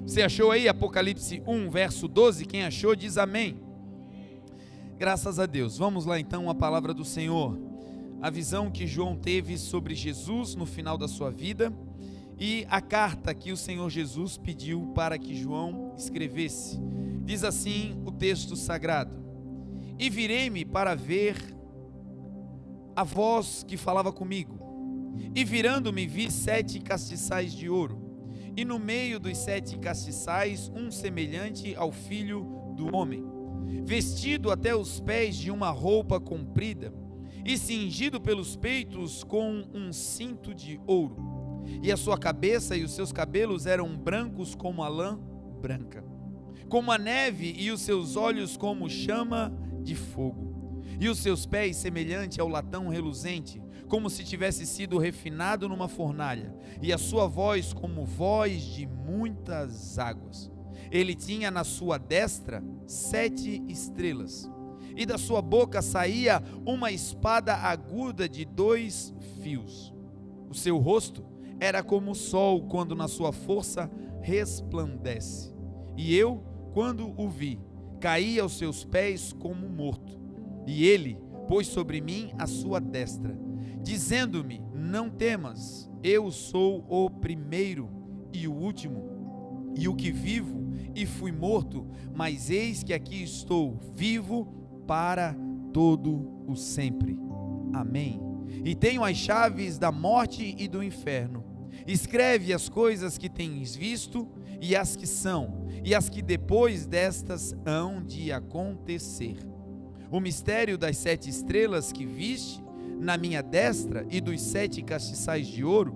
Você achou aí Apocalipse 1, verso 12? Quem achou diz amém. Graças a Deus. Vamos lá então a palavra do Senhor. A visão que João teve sobre Jesus no final da sua vida e a carta que o Senhor Jesus pediu para que João escrevesse. Diz assim o texto sagrado: E virei-me para ver a voz que falava comigo, e virando-me vi 7 castiçais de ouro, e no meio dos 7 castiçais um semelhante ao Filho do Homem, vestido até os pés de uma roupa comprida, e cingido pelos peitos com um cinto de ouro, e a sua cabeça e os seus cabelos eram brancos como a lã branca, como a neve, e os seus olhos como chama de fogo, e os seus pés semelhante ao latão reluzente, como se tivesse sido refinado numa fornalha, e a sua voz como voz de muitas águas. Ele tinha na sua destra 7 estrelas, e da sua boca saía uma espada aguda de 2 fios. O seu rosto era como o sol quando na sua força resplandece. E eu, quando o vi, caí aos seus pés como morto. E ele pôs sobre mim a sua destra, dizendo-me: Não temas, eu sou o primeiro e o último, e o que vivo e fui morto, mas eis que aqui estou, vivo para todo o sempre. Amém. E tenho as chaves da morte e do inferno. Escreve as coisas que tens visto, e as que são, e as que depois destas hão de acontecer. O mistério das 7 estrelas que viste na minha destra e dos 7 castiçais de ouro.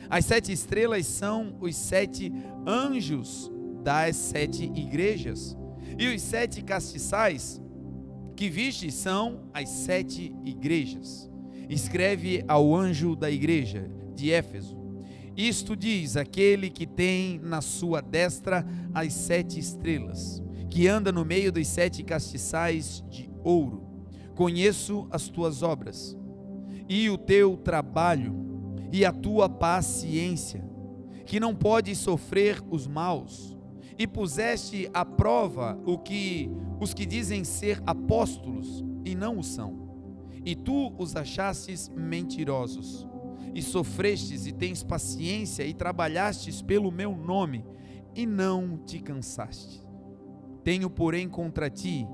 As 7 estrelas são os 7 anjos das 7 igrejas, e os 7 castiçais que viste são as 7 igrejas. Escreve ao anjo da igreja de Éfeso: Isto diz aquele que tem na sua destra as 7 estrelas, que anda no meio dos 7 castiçais de ouro. Conheço as tuas obras, e o teu trabalho, e a tua paciência, que não podes sofrer os maus, e puseste à prova os que dizem ser apóstolos, e não o são, e tu os achastes mentirosos, e sofrestes e tens paciência, e trabalhastes pelo meu nome, e não te cansaste. Tenho, porém, contra ti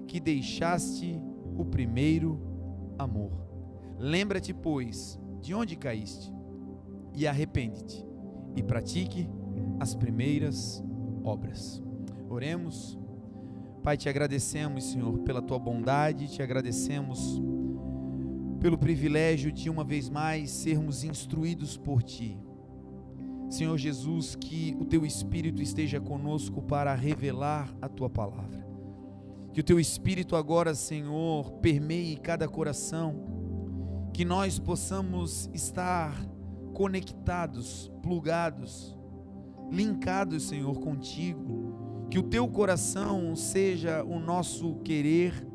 que deixaste o primeiro amor. Lembra-te, pois, de onde caíste, e arrepende-te, e pratique as primeiras obras. Oremos. Pai, te agradecemos, Senhor, pela tua bondade, te agradecemos pelo privilégio de uma vez mais sermos instruídos por ti. Senhor Jesus, que o teu Espírito esteja conosco para revelar a tua palavra. Que o teu Espírito agora, Senhor, permeie cada coração, que nós possamos estar conectados, plugados, linkados, Senhor, contigo. Que o teu coração seja o nosso querer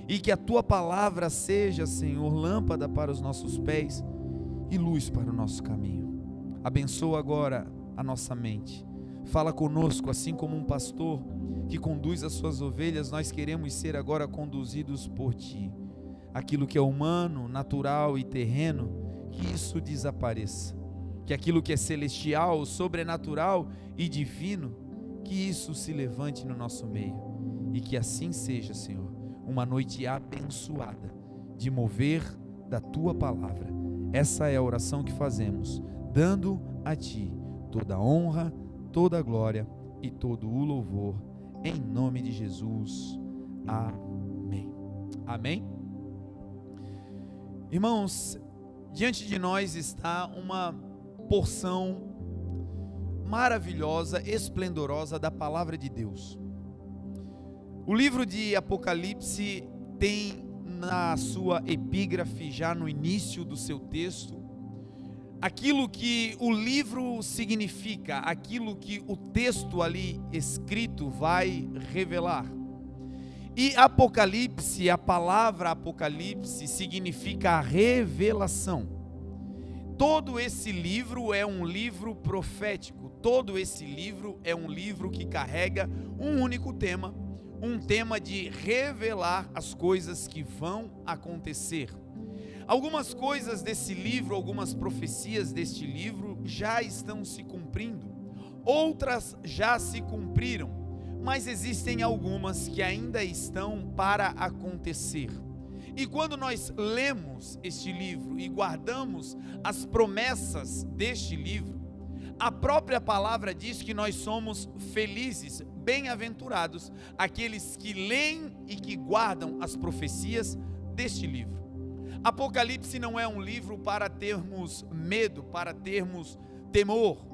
e que a tua palavra seja, Senhor, lâmpada para os nossos pés e luz para o nosso caminho. Abençoa agora a nossa mente. Fala conosco, assim como um pastor que conduz as suas ovelhas, nós queremos ser agora conduzidos por ti. Aquilo que é humano, natural e terreno, que isso desapareça. Que aquilo que é celestial, sobrenatural e divino, que isso se levante no nosso meio. E que assim seja, Senhor, uma noite abençoada de mover da tua palavra. Essa é a oração que fazemos, dando a ti toda a honra, toda a glória e todo o louvor, em nome de Jesus. Amém. Amém? Irmãos, diante de nós está uma porção maravilhosa, esplendorosa da palavra de Deus. O livro de Apocalipse tem na sua epígrafe, já no início do seu texto, aquilo que o livro significa, aquilo que o texto ali escrito vai revelar. E Apocalipse, a palavra Apocalipse significa a revelação. todo esse livro é um livro profético, todo esse livro é um livro que carrega um único tema, um tema de revelar as coisas que vão acontecer. Algumas coisas desse livro, algumas profecias deste livro já estão se cumprindo, outras já se cumpriram, mas existem algumas que ainda estão para acontecer. E quando nós lemos este livro e guardamos as promessas deste livro, a própria palavra diz que nós somos felizes, bem-aventurados, aqueles que leem e que guardam as profecias deste livro. Apocalipse não é um livro para termos medo, para termos temor.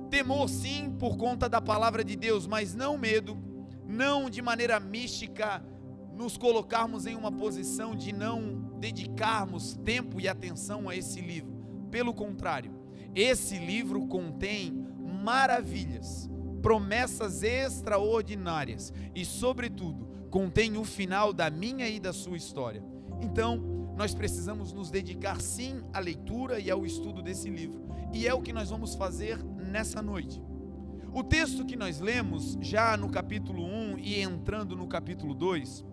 Temor sim por conta da palavra de Deus, mas não medo, não de maneira mística nos colocarmos em uma posição de não dedicarmos tempo e atenção a esse livro. Pelo contrário, esse livro contém maravilhas, promessas extraordinárias e, sobretudo, contém o final da minha e da sua história. Então, nós precisamos nos dedicar sim à leitura e ao estudo desse livro, e é o que nós vamos fazer nessa noite. O texto que nós lemos já no capítulo 1 e entrando no capítulo 2,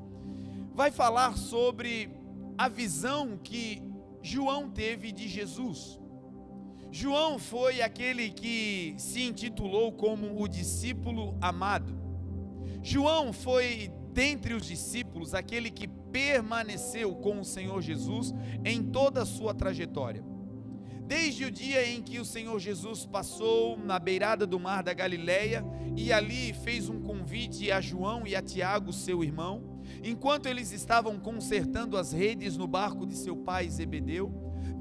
vai falar sobre a visão que João teve de Jesus. João foi aquele que se intitulou como o discípulo amado. João foi, dentre os discípulos, aquele que permaneceu com o Senhor Jesus em toda a sua trajetória. Desde o dia em que o Senhor Jesus passou na beirada do mar da Galileia e ali fez um convite a João e a Tiago, seu irmão, enquanto eles estavam consertando as redes no barco de seu pai Zebedeu.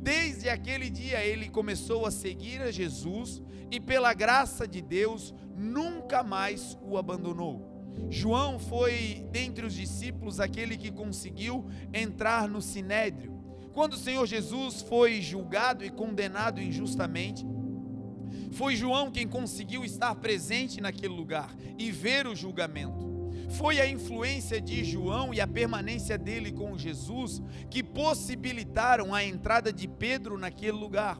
Desde aquele dia ele começou a seguir a Jesus e, pela graça de Deus, nunca mais o abandonou. João foi, dentre os discípulos, aquele que conseguiu entrar no Sinédrio. Quando o Senhor Jesus foi julgado e condenado injustamente, foi João quem conseguiu estar presente naquele lugar e ver o julgamento. Foi a influência de João e a permanência dele com Jesus que possibilitaram a entrada de Pedro naquele lugar.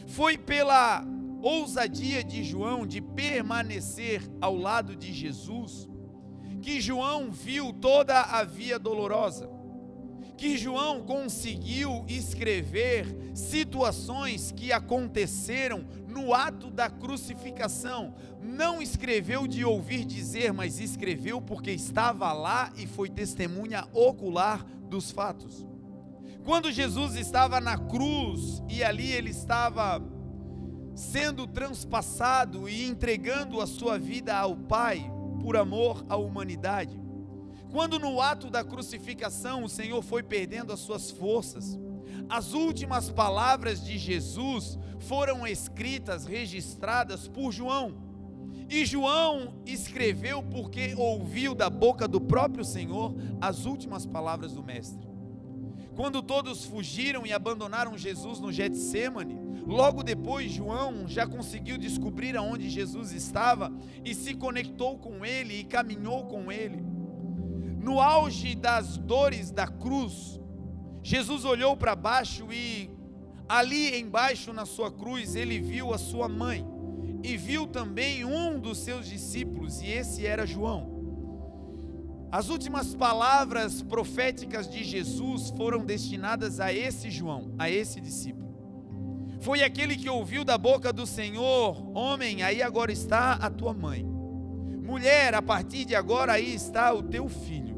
Foi pela ousadia de João de permanecer ao lado de Jesus que João viu toda a via dolorosa, que João conseguiu escrever situações que aconteceram no ato da crucificação. Não escreveu de ouvir dizer, mas escreveu porque estava lá e foi testemunha ocular dos fatos. Quando Jesus estava na cruz e ali ele estava sendo transpassado e entregando a sua vida ao Pai por amor à humanidade, quando no ato da crucificação o Senhor foi perdendo as suas forças, as últimas palavras de Jesus foram escritas, registradas por João. E João escreveu porque ouviu da boca do próprio Senhor as últimas palavras do Mestre. Quando todos fugiram e abandonaram Jesus no Getsêmani, logo depois João já conseguiu descobrir aonde Jesus estava e se conectou com ele e caminhou com ele. No auge das dores da cruz, Jesus olhou para baixo e ali embaixo na sua cruz ele viu a sua mãe e viu também um dos seus discípulos, e esse era João. As últimas palavras proféticas de Jesus foram destinadas a esse João, a esse discípulo. Foi aquele que ouviu da boca do Senhor: homem, aí agora está a tua mãe. Mulher, a partir de agora aí está o teu filho.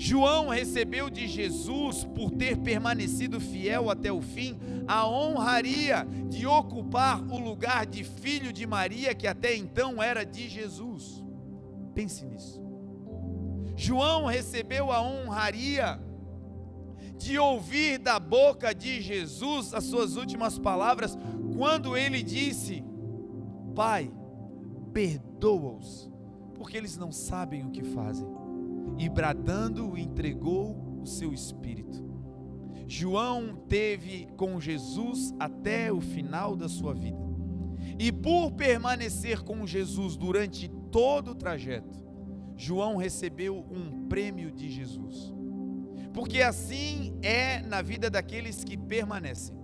João recebeu de Jesus, por ter permanecido fiel até o fim, a honraria de ocupar o lugar de filho de Maria, que até então era de Jesus. Pense nisso. João recebeu a honraria de ouvir da boca de Jesus as suas últimas palavras, quando ele disse: Pai, perdoa-os, porque eles não sabem o que fazem. E bradando, entregou o seu espírito. João teve com Jesus até o final da sua vida. E por permanecer com Jesus durante todo o trajeto, João recebeu um prêmio de Jesus. Porque assim é na vida daqueles que permanecem.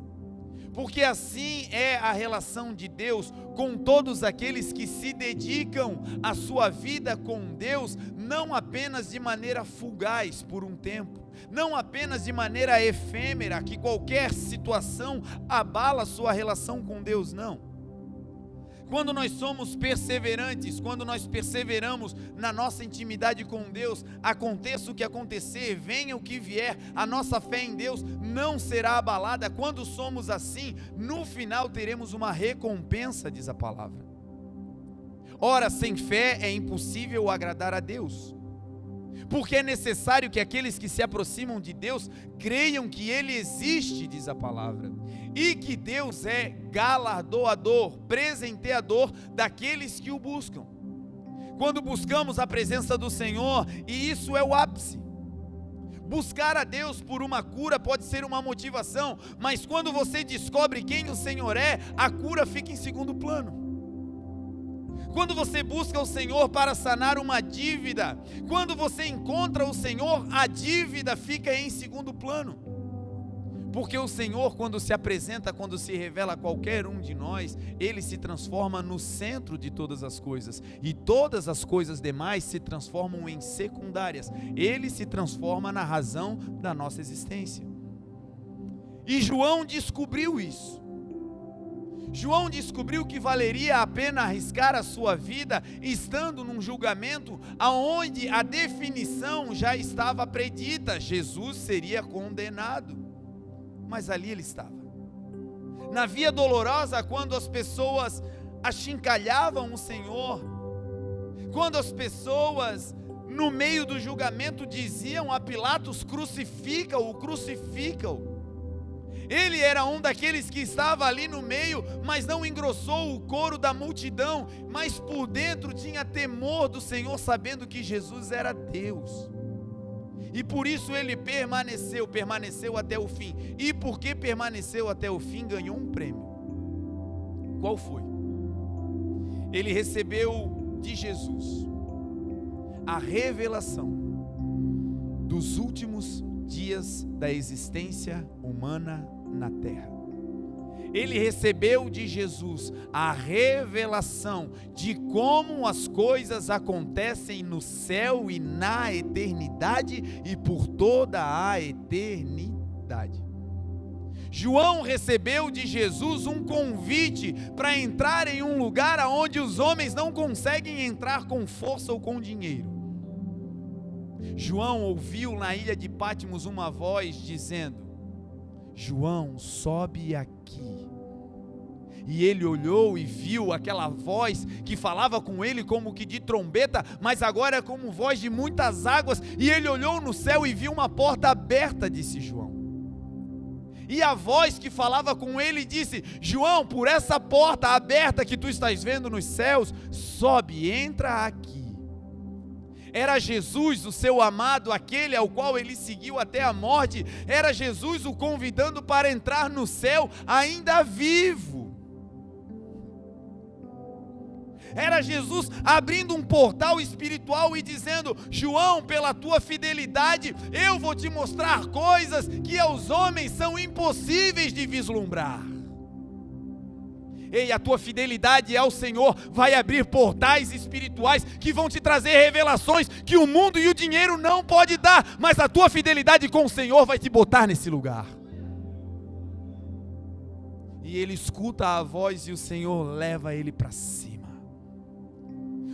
porque assim é a relação de Deus com todos aqueles que se dedicam à sua vida com Deus, não apenas de maneira fugaz por um tempo, não apenas de maneira efêmera, que qualquer situação abala a sua relação com Deus, não. Quando nós somos perseverantes, quando nós perseveramos na nossa intimidade com Deus, aconteça o que acontecer, venha o que vier, a nossa fé em Deus não será abalada. Quando somos assim, no final teremos uma recompensa, diz a palavra. Ora, sem fé é impossível agradar a Deus, porque é necessário que aqueles que se aproximam de Deus creiam que Ele existe, diz a palavra, e que Deus é galardoador, presenteador daqueles que o buscam. Quando buscamos a presença do Senhor, e isso é o ápice. Buscar a Deus por uma cura pode ser uma motivação, mas quando você descobre quem o Senhor é, a cura fica em segundo plano. Quando você busca o Senhor para sanar uma dívida, quando você encontra o Senhor, a dívida fica em segundo plano. Porque o Senhor, quando se apresenta, quando se revela a qualquer um de nós, Ele se transforma no centro de todas as coisas, e todas as coisas demais se transformam em secundárias. Ele se transforma na razão da nossa existência. E João descobriu isso. João descobriu que valeria a pena arriscar a sua vida estando num julgamento aonde a definição já estava predita: Jesus seria condenado. Mas ali ele estava, na via dolorosa, quando as pessoas achincalhavam o Senhor, quando as pessoas no meio do julgamento diziam a Pilatos: crucifica-o, crucifica-o. Ele era um daqueles que estava ali no meio, mas não engrossou o coro da multidão, mas por dentro tinha temor do Senhor, sabendo que Jesus era Deus. E por isso ele permaneceu até o fim. E porque permaneceu até o fim, ganhou um prêmio. Qual foi? Ele recebeu de Jesus a revelação dos últimos dias da existência humana na terra. Ele recebeu de Jesus a revelação de como as coisas acontecem no céu e na eternidade e por toda a eternidade. João recebeu de Jesus um convite para entrar em um lugar aonde os homens não conseguem entrar com força ou com dinheiro. João ouviu na ilha de Patmos uma voz dizendo: João, sobe aqui. E ele olhou e viu aquela voz que falava com ele como que de trombeta, mas agora como voz de muitas águas. E ele olhou no céu e viu uma porta aberta, disse João. E a voz que falava com ele disse: João, por essa porta aberta que tu estás vendo nos céus, sobe, entra aqui. Era Jesus, o seu amado, aquele ao qual ele seguiu até a morte. Era Jesus o convidando para entrar no céu ainda vivo. Era Jesus abrindo um portal espiritual e dizendo: João, pela tua fidelidade, eu vou te mostrar coisas que aos homens são impossíveis de vislumbrar. Ei, a tua fidelidade ao Senhor vai abrir portais espirituais que vão te trazer revelações que o mundo e o dinheiro não pode dar, mas a tua fidelidade com o Senhor vai te botar nesse lugar. E ele escuta a voz e o Senhor leva ele para cima.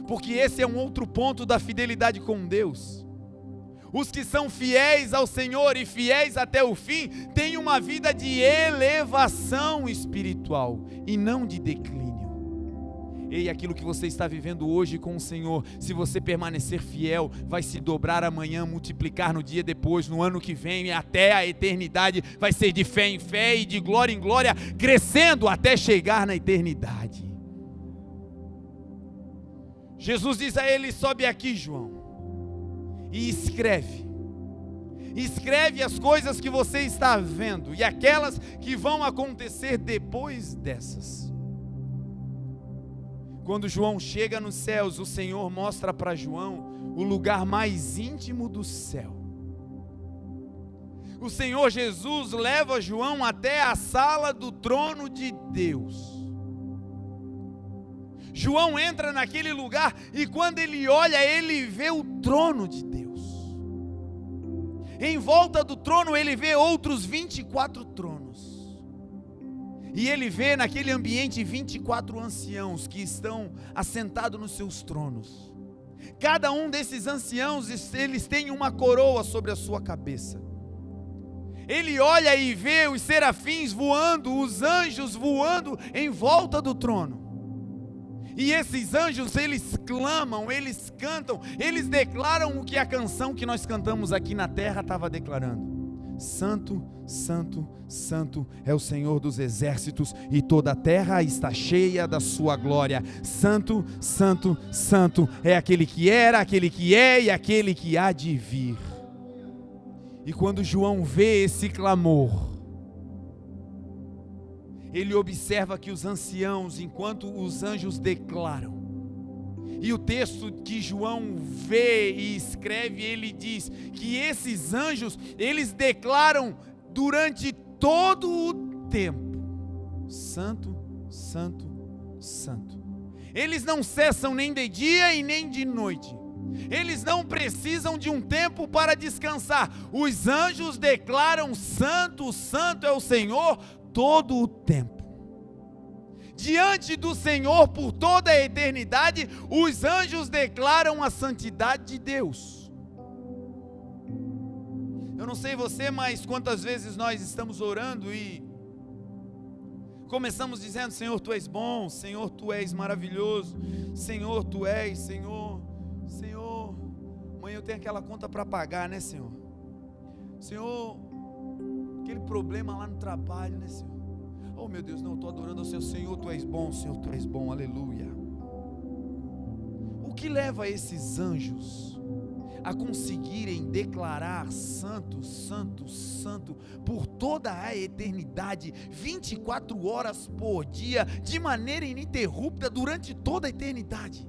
Porque esse é um outro ponto da fidelidade com Deus. Os que são fiéis ao Senhor e fiéis até o fim, têm uma vida de elevação espiritual e não de declínio. Ei, aquilo que você está vivendo hoje com o Senhor, se você permanecer fiel, vai se dobrar amanhã, multiplicar no dia depois, no ano que vem e até a eternidade. Vai ser de fé em fé e de glória em glória, crescendo até chegar na eternidade. Jesus diz a ele: sobe aqui, João, e escreve as coisas que você está vendo e aquelas que vão acontecer depois dessas. Quando João chega nos céus, o Senhor mostra para João o lugar mais íntimo do céu. o Senhor Jesus leva João até a sala do trono de Deus. João entra naquele lugar e quando ele olha, ele vê o trono de Deus. Em volta do trono ele vê outros 24 tronos. E ele vê naquele ambiente 24 anciãos que estão assentados nos seus tronos. Cada um desses anciãos, eles têm uma coroa sobre a sua cabeça. Ele olha e vê os serafins voando, os anjos voando em volta do trono. E esses anjos, eles clamam, eles cantam, eles declaram o que a canção que nós cantamos aqui na terra estava declarando. Santo, Santo, Santo é o Senhor dos exércitos, e toda a terra está cheia da sua glória. Santo, Santo, Santo é aquele que era, aquele que é e aquele que há de vir. E quando João vê esse clamor, ele observa que os anciãos, enquanto os anjos declaram, e o texto que João vê e escreve, ele diz que esses anjos, eles declaram durante todo o tempo: Santo, Santo, Santo. Eles não cessam nem de dia e nem de noite. Eles não precisam de um tempo para descansar. Os anjos declaram: Santo, Santo é o Senhor todo o tempo. Diante do Senhor por toda a eternidade, os anjos declaram a santidade de Deus. Eu não sei você, mas quantas vezes nós estamos orando e começamos dizendo: Senhor, Tu és bom, Senhor, Tu és maravilhoso, Senhor, Tu és, Senhor, amanhã eu tenho aquela conta para pagar, né, Senhor? Senhor, aquele problema lá no trabalho, né, Senhor? Oh, meu Deus, não, eu estou adorando ao Senhor. Senhor, Tu és bom, Senhor, Tu és bom, aleluia. O que leva esses anjos a conseguirem declarar santo, santo, santo por toda a eternidade, 24 horas por dia, de maneira ininterrupta durante toda a eternidade?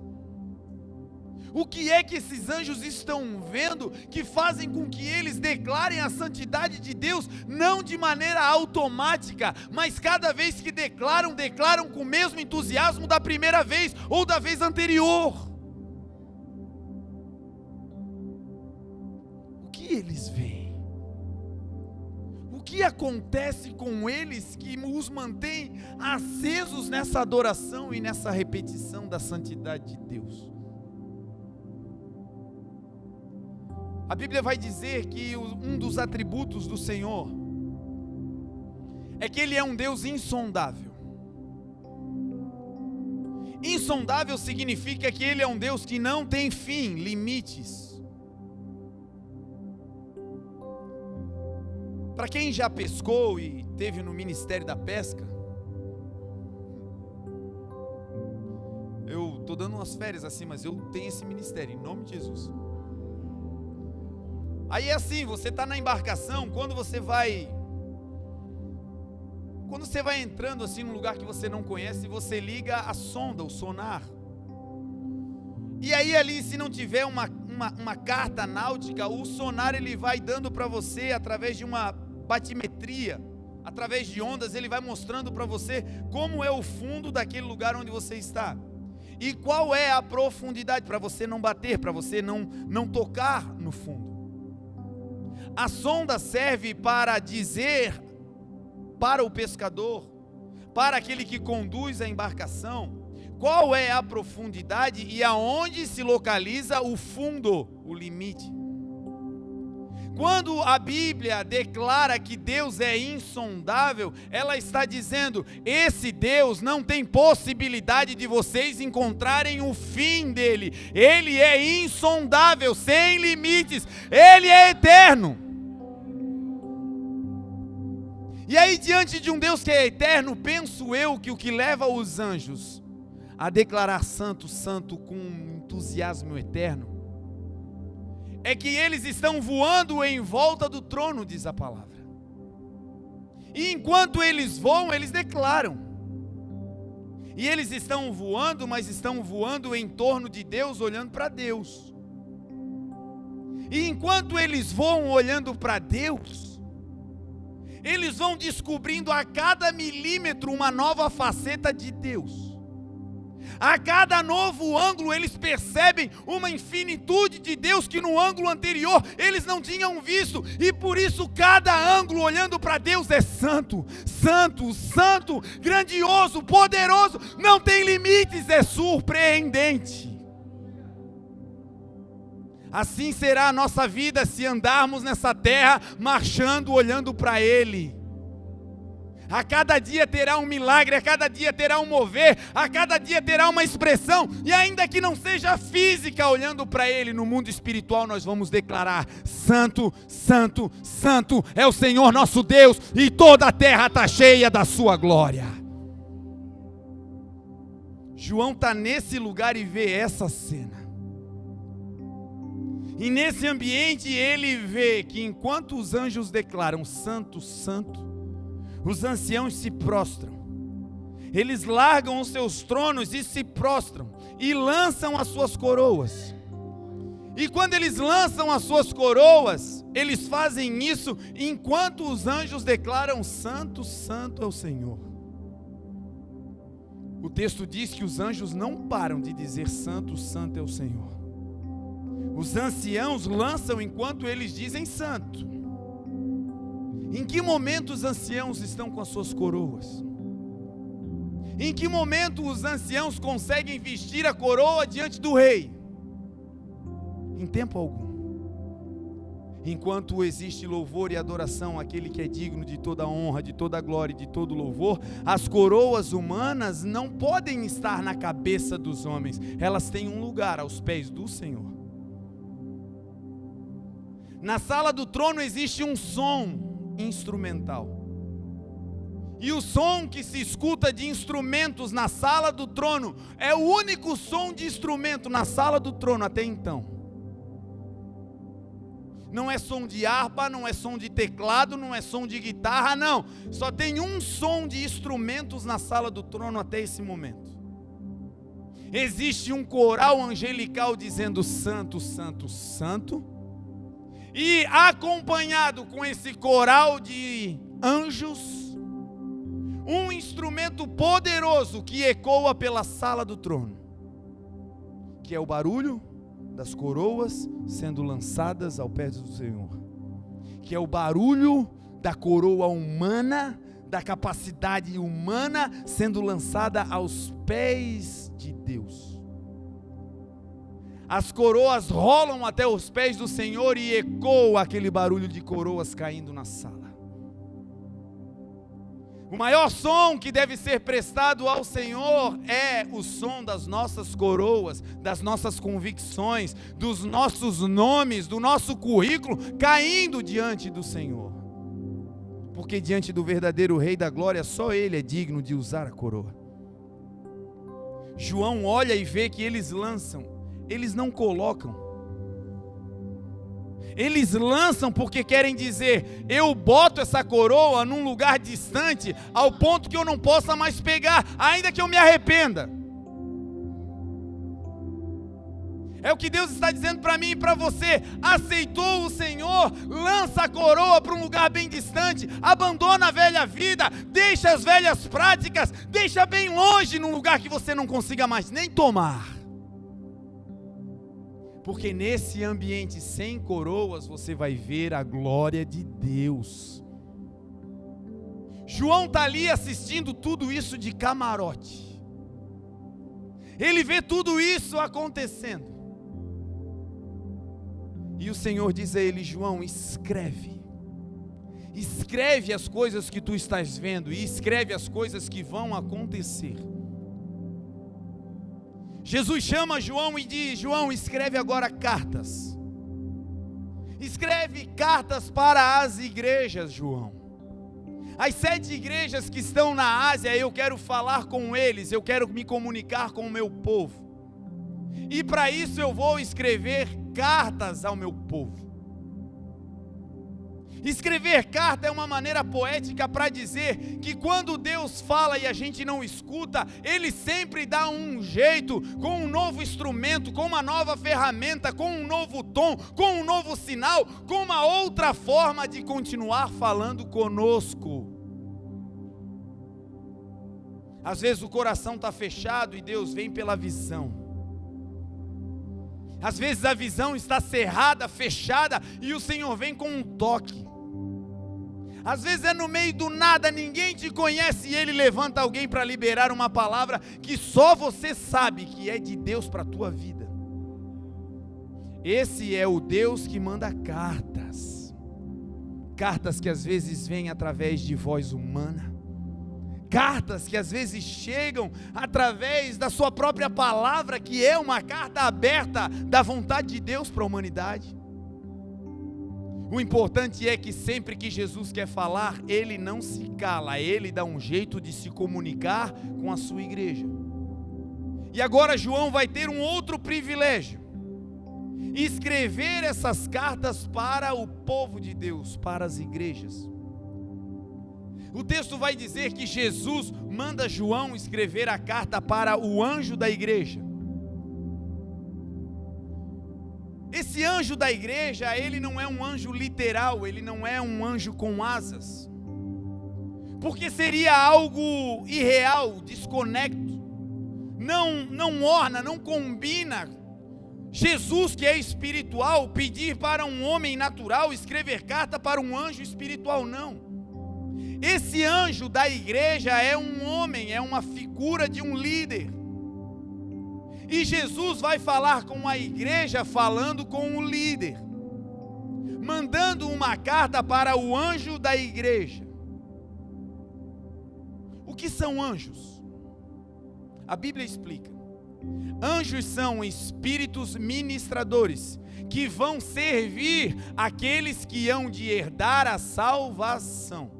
O que é que esses anjos estão vendo que fazem com que eles declarem a santidade de Deus, não de maneira automática, mas cada vez que declaram com o mesmo entusiasmo da primeira vez ou da vez anterior? O que eles veem? O que acontece com eles que os mantém acesos nessa adoração e nessa repetição da santidade de Deus? A Bíblia vai dizer que um dos atributos do Senhor é que Ele é um Deus insondável. Insondável significa que Ele é um Deus que não tem fim, limites. Para quem já pescou e teve no Ministério da Pesca, eu estou dando umas férias assim, mas eu tenho esse ministério, em nome de Jesus. Aí é assim, você está na embarcação, quando você vai entrando assim num lugar que você não conhece, você liga a sonda, o sonar. E aí ali, se não tiver uma carta náutica, o sonar ele vai dando para você, através de uma batimetria, através de ondas, ele vai mostrando para você como é o fundo daquele lugar onde você está. E qual é a profundidade, para você não bater, para você não tocar no fundo. A sonda serve para dizer para o pescador, para aquele que conduz a embarcação, qual é a profundidade e aonde se localiza o fundo, o limite. Quando a Bíblia declara que Deus é insondável, ela está dizendo: esse Deus não tem possibilidade de vocês encontrarem o fim dele. Ele é insondável, sem limites, Ele é eterno. E aí, diante de um Deus que é eterno, penso eu que o que leva os anjos a declarar santo, santo com um entusiasmo eterno, é que eles estão voando em volta do trono, diz a palavra. E enquanto eles voam, eles declaram. E eles estão voando, mas estão voando em torno de Deus, olhando para Deus. E enquanto eles voam olhando para Deus, eles vão descobrindo a cada milímetro uma nova faceta de Deus. A cada novo ângulo eles percebem uma infinitude de Deus que no ângulo anterior eles não tinham visto. E por isso cada ângulo olhando para Deus é santo, santo, santo, grandioso, poderoso, não tem limites, é surpreendente. Assim será a nossa vida se andarmos nessa terra marchando, olhando para Ele. A cada dia terá um milagre, a cada dia terá um mover, a cada dia terá uma expressão, e ainda que não seja física, olhando para Ele, no mundo espiritual nós vamos declarar: Santo, Santo, Santo é o Senhor nosso Deus, e toda a terra está cheia da sua glória. João está nesse lugar e vê essa cena. E nesse ambiente ele vê que enquanto os anjos declaram Santo, Santo, os anciãos se prostram. Eles largam os seus tronos e se prostram e lançam as suas coroas. E quando eles lançam as suas coroas, eles fazem isso enquanto os anjos declaram Santo, Santo é o Senhor. O texto diz que os anjos não param de dizer Santo, Santo é o Senhor. Os anciãos lançam enquanto eles dizem santo. Em que momento os anciãos estão com as suas coroas? Em que momento os anciãos conseguem vestir a coroa diante do rei? Em tempo algum. Enquanto existe louvor e adoração àquele que é digno de toda honra, de toda glória e de todo louvor, as coroas humanas não podem estar na cabeça dos homens, elas têm um lugar aos pés do Senhor. Na sala do trono existe um som instrumental. E o som que se escuta de instrumentos na sala do trono é o único som de instrumento na sala do trono até então. Não é som de harpa, não é som de teclado, não é som de guitarra, não. Só tem um som de instrumentos na sala do trono até esse momento. Existe um coral angelical dizendo Santo, Santo, Santo. E acompanhado com esse coral de anjos, um instrumento poderoso que ecoa pela sala do trono, que é o barulho das coroas sendo lançadas ao pé do Senhor, que é o barulho da coroa humana, da capacidade humana sendo lançada aos pés de Deus. As coroas rolam até os pés do Senhor e ecoa aquele barulho de coroas caindo na sala. O maior som que deve ser prestado ao Senhor é o som das nossas coroas, das nossas convicções, dos nossos nomes, do nosso currículo caindo diante do Senhor. Porque diante do verdadeiro Rei da Glória, só Ele é digno de usar a coroa. João olha e vê que eles lançam. Eles não colocam. Eles lançam porque querem dizer: eu boto essa coroa num lugar distante, ao ponto que eu não possa mais pegar, ainda que eu me arrependa. É o que Deus está dizendo para mim e para você. Aceitou o Senhor, lança a coroa para um lugar bem distante, abandona a velha vida, deixa as velhas práticas, deixa bem longe, num lugar que você não consiga mais nem tomar. Porque nesse ambiente sem coroas você vai ver a glória de Deus. João está ali assistindo tudo isso de camarote. Ele vê tudo isso acontecendo. E o Senhor diz a ele: João, escreve. Escreve as coisas que tu estás vendo e escreve as coisas que vão acontecer. Jesus chama João e diz: João, escreve agora cartas. Escreve cartas para as igrejas, João. As 7 igrejas que estão na Ásia, eu quero falar com eles, eu quero me comunicar com o meu povo. E para isso eu vou escrever cartas ao meu povo. Escrever carta é uma maneira poética para dizer que quando Deus fala e a gente não escuta, Ele sempre dá um jeito, com um novo instrumento, com uma nova ferramenta, com um novo tom, com um novo sinal, com uma outra forma de continuar falando conosco. Às vezes o coração está fechado e Deus vem pela visão. Às vezes a visão está cerrada, fechada, e o Senhor vem com um toque. Às vezes é no meio do nada, ninguém te conhece e Ele levanta alguém para liberar uma palavra que só você sabe que é de Deus para a tua vida. Esse é o Deus que manda cartas. Cartas que às vezes vêm através de voz humana. Cartas que às vezes chegam através da sua própria palavra, que é uma carta aberta da vontade de Deus para a humanidade. O importante é que sempre que Jesus quer falar, Ele não se cala, Ele dá um jeito de se comunicar com a sua igreja. E agora João vai ter um outro privilégio: escrever essas cartas para o povo de Deus, para as igrejas. O texto vai dizer que Jesus manda João escrever a carta para o anjo da igreja. Esse anjo da igreja, ele não é um anjo literal, ele não é um anjo com asas, porque seria algo irreal, desconecto, não orna, não combina. Jesus, que é espiritual, pedir para um homem natural escrever carta para um anjo espiritual, não. Esse anjo da igreja é um homem, é uma figura de um líder. E Jesus vai falar com a igreja falando com o líder, mandando uma carta para o anjo da igreja. O que são anjos? A Bíblia explica. Anjos são espíritos ministradores que vão servir aqueles que hão de herdar a salvação.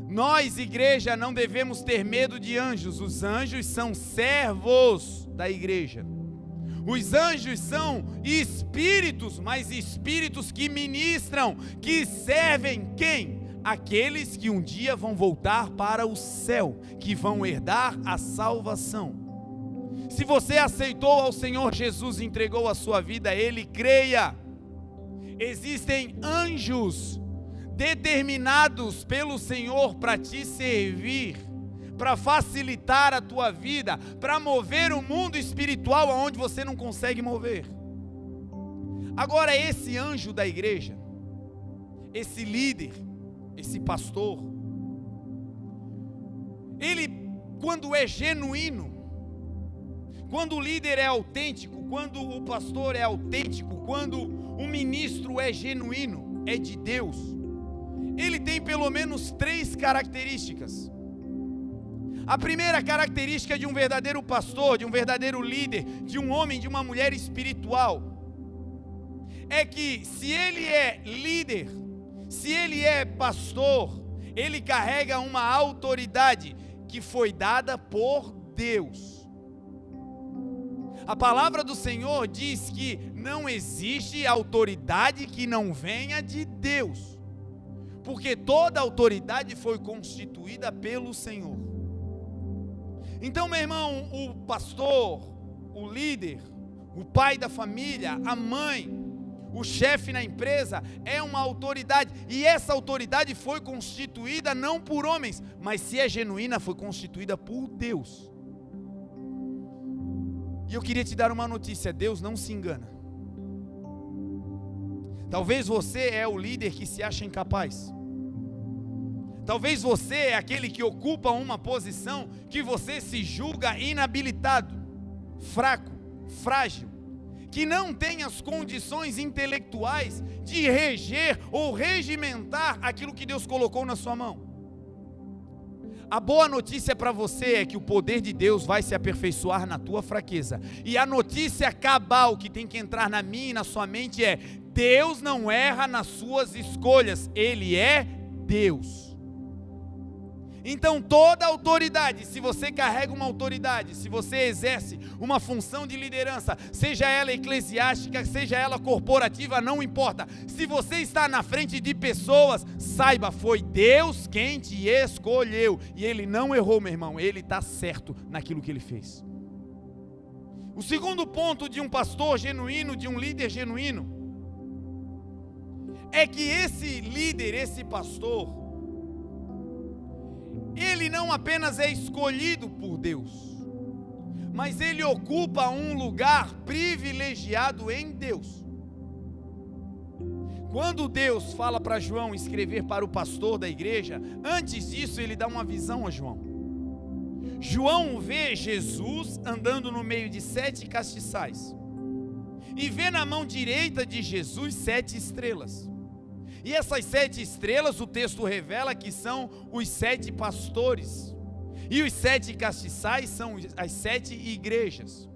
Nós, igreja, não devemos ter medo de anjos. Os anjos são servos da igreja. Os anjos são espíritos, mas espíritos que ministram, que servem quem? Aqueles que um dia vão voltar para o céu, que vão herdar a salvação. Se você aceitou ao Senhor Jesus e entregou a sua vida a Ele, creia. Existem anjos determinados pelo Senhor para te servir, para facilitar a tua vida, para mover o mundo espiritual aonde você não consegue mover. Agora, esse anjo da igreja, esse líder, esse pastor, ele, quando é genuíno, quando o líder é autêntico, quando o pastor é autêntico, quando o ministro é genuíno, é de Deus, ele tem pelo menos 3 características. A primeira característica de um verdadeiro pastor, de um verdadeiro líder, de um homem, de uma mulher espiritual, é que se ele é líder, se ele é pastor, ele carrega uma autoridade que foi dada por Deus. A palavra do Senhor diz que não existe autoridade que não venha de Deus, porque toda autoridade foi constituída pelo Senhor. Então, meu irmão, o pastor, o líder, o pai da família, a mãe, o chefe na empresa, é uma autoridade, e essa autoridade foi constituída não por homens, mas se é genuína, foi constituída por Deus. E eu queria te dar uma notícia: Deus não se engana. Talvez você é o líder que se acha incapaz. Talvez você é aquele que ocupa uma posição que você se julga inabilitado, fraco, frágil, que não tem as condições intelectuais de reger ou regimentar aquilo que Deus colocou na sua mão. A boa notícia para você é que o poder de Deus vai se aperfeiçoar na tua fraqueza. E a notícia cabal que tem que entrar na minha e na sua mente é: Deus não erra nas suas escolhas, Ele é Deus. Então toda autoridade, se você carrega uma autoridade, se você exerce uma função de liderança, seja ela eclesiástica, seja ela corporativa, não importa. Se você está na frente de pessoas, saiba, foi Deus quem te escolheu. E Ele não errou, meu irmão, Ele está certo naquilo que Ele fez. O segundo ponto de um pastor genuíno, de um líder genuíno, é que esse líder, esse pastor, ele não apenas é escolhido por Deus, mas ele ocupa um lugar privilegiado em Deus. Quando Deus fala para João escrever para o pastor da igreja, antes disso ele dá uma visão a João. João vê Jesus andando no meio de 7 castiçais, e vê na mão direita de Jesus 7 estrelas. E essas 7 estrelas, o texto revela que são os 7 pastores. E os 7 castiçais são as 7 igrejas.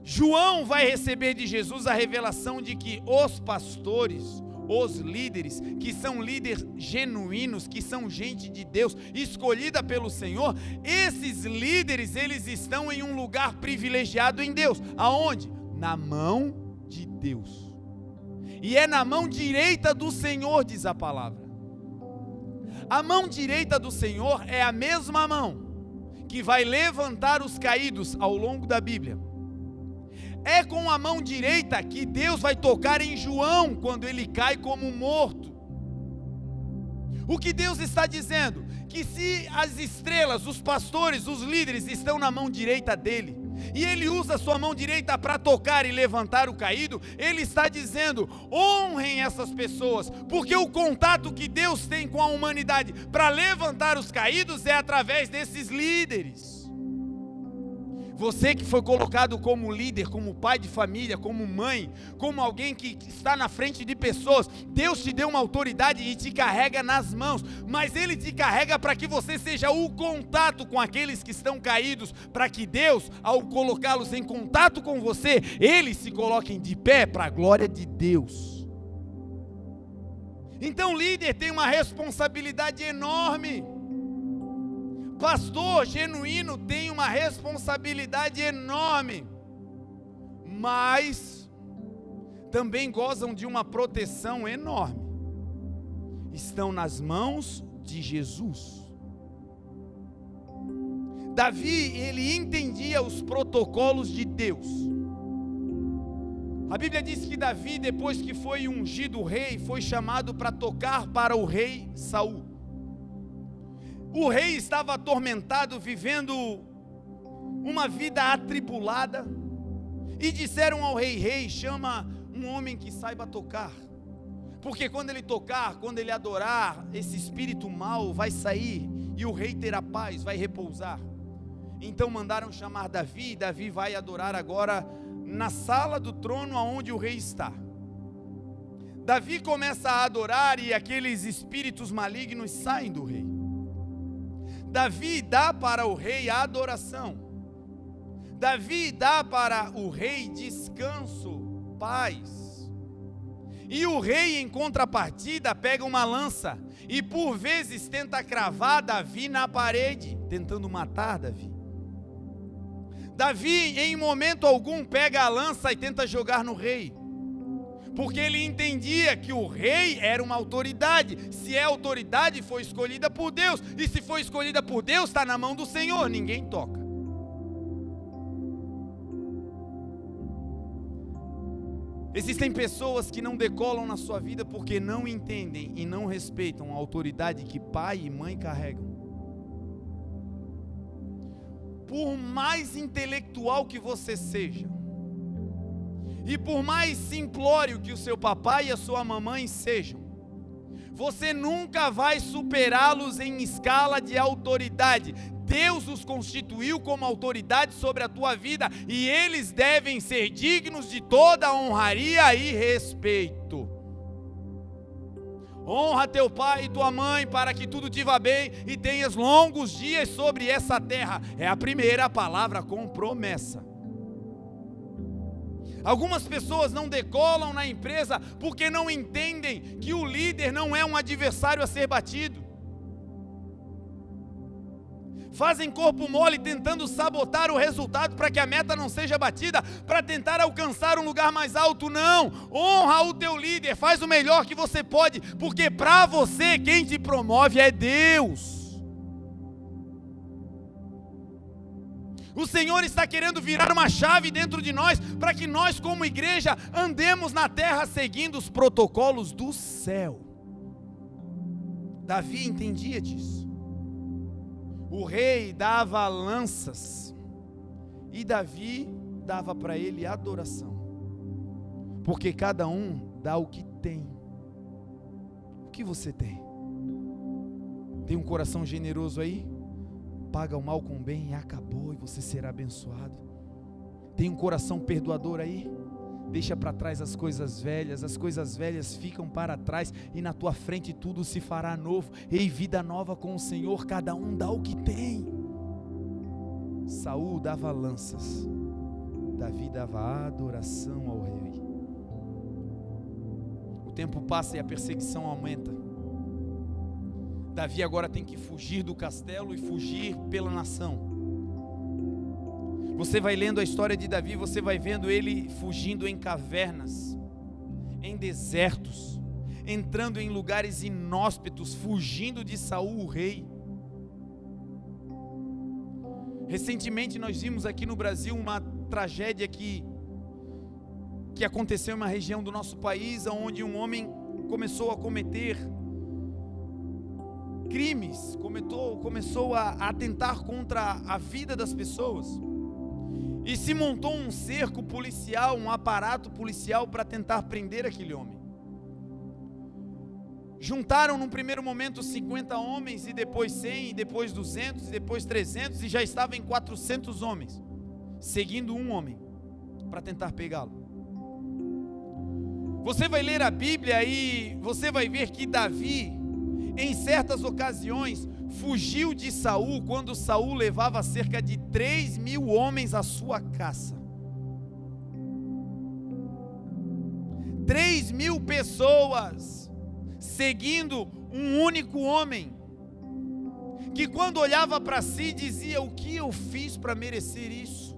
João vai receber de Jesus a revelação de que os pastores, os líderes, que são líderes genuínos, que são gente de Deus, escolhida pelo Senhor, esses líderes, eles estão em um lugar privilegiado em Deus. Aonde? Na mão de Deus. E é na mão direita do Senhor, diz a palavra. A mão direita do Senhor é a mesma mão que vai levantar os caídos ao longo da Bíblia. É com a mão direita que Deus vai tocar em João quando ele cai como morto. O que Deus está dizendo? Que se as estrelas, os pastores, os líderes estão na mão direita dele, e ele usa a sua mão direita para tocar e levantar o caído, ele está dizendo: honrem essas pessoas, porque o contato que Deus tem com a humanidade para levantar os caídos é através desses líderes. Você que foi colocado como líder, como pai de família, como mãe, como alguém que está na frente de pessoas, Deus te deu uma autoridade e te carrega nas mãos, mas Ele te carrega para que você seja o contato com aqueles que estão caídos, para que Deus, ao colocá-los em contato com você, eles se coloquem de pé para a glória de Deus. Então o líder tem uma responsabilidade enorme. Pastor genuíno tem uma responsabilidade enorme, mas também gozam de uma proteção enorme. Estão nas mãos de Jesus. Davi, ele entendia os protocolos de Deus. A Bíblia diz que Davi, depois que foi ungido rei, foi chamado para tocar para o rei Saul. O rei estava atormentado, vivendo uma vida atribulada, e disseram ao rei: rei, chama um homem que saiba tocar, porque quando ele tocar, quando ele adorar, esse espírito mau vai sair, e o rei terá paz, vai repousar. Então mandaram chamar Davi, e Davi vai adorar agora na sala do trono aonde o rei está. Davi começa a adorar, e aqueles espíritos malignos saem do rei. Davi dá para o rei a adoração. Davi dá para o rei descanso, paz. E o rei, em contrapartida, pega uma lança e por vezes tenta cravar Davi na parede, tentando matar Davi. Davi, em momento algum, pega a lança e tenta jogar no rei, porque ele entendia que o rei era uma autoridade. Se é autoridade, foi escolhida por Deus, e se foi escolhida por Deus, está na mão do Senhor, ninguém toca. Existem pessoas que não decolam na sua vida porque não entendem e não respeitam a autoridade que pai e mãe carregam. Por mais intelectual que você seja, e por mais simplório que o seu papai e a sua mamãe sejam, você nunca vai superá-los em escala de autoridade. Deus os constituiu como autoridade sobre a tua vida, e eles devem ser dignos de toda honraria e respeito. Honra teu pai e tua mãe, para que tudo te vá bem e tenhas longos dias sobre essa terra. É a primeira palavra com promessa. Algumas pessoas não decolam na empresa porque não entendem que o líder não é um adversário a ser batido. fazem corpo mole tentando sabotar o resultado para que a meta não seja batida, para tentar alcançar um lugar mais alto. Não, honra o teu líder, faz o melhor que você pode, porque para você quem te promove é Deus. O Senhor está querendo virar uma chave dentro de nós, para que nós como igreja andemos na terra seguindo os protocolos do céu. Davi entendia disso. O rei dava lanças, e Davi dava para ele adoração, porque cada um dá o que tem. O que você tem? Tem um coração generoso aí? Paga o mal com o bem e acabou, e você será abençoado. Tem um coração perdoador aí? Deixa para trás as coisas velhas ficam para trás, e na tua frente tudo se fará novo. Ei, vida nova com o Senhor, cada um dá o que tem. Saul dava lanças, Davi dava adoração ao rei. O tempo passa e a perseguição aumenta. Davi agora tem que fugir do castelo e fugir pela nação. Você vai lendo a história de Davi, você vai vendo ele fugindo em cavernas, em desertos, entrando em lugares inóspitos, fugindo de Saul, o rei. Recentemente nós vimos aqui no Brasil uma tragédia que aconteceu em uma região do nosso país, onde um homem começou a cometer crimes, começou a atentar contra a vida das pessoas, e se montou um cerco policial, um aparato policial para tentar prender aquele homem. Juntaram num primeiro momento 50 homens, e depois 100, e depois 200, e depois 300, e já estava em 400 homens, seguindo um homem, para tentar pegá-lo. Você vai ler a Bíblia e você vai ver que Davi, em certas ocasiões, fugiu de Saul, quando Saul levava cerca de 3.000 homens à sua caça. 3.000 pessoas seguindo um único homem, que quando olhava para si dizia: o que eu fiz para merecer isso?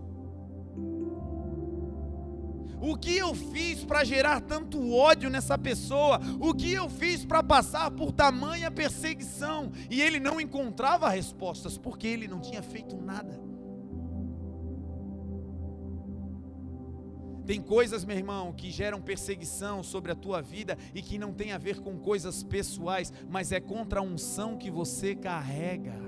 O que eu fiz para gerar tanto ódio nessa pessoa? O que eu fiz para passar por tamanha perseguição? E ele não encontrava respostas, porque ele não tinha feito nada. Tem coisas, meu irmão, que geram perseguição sobre a tua vida e que não tem a ver com coisas pessoais, mas é contra a unção que você carrega.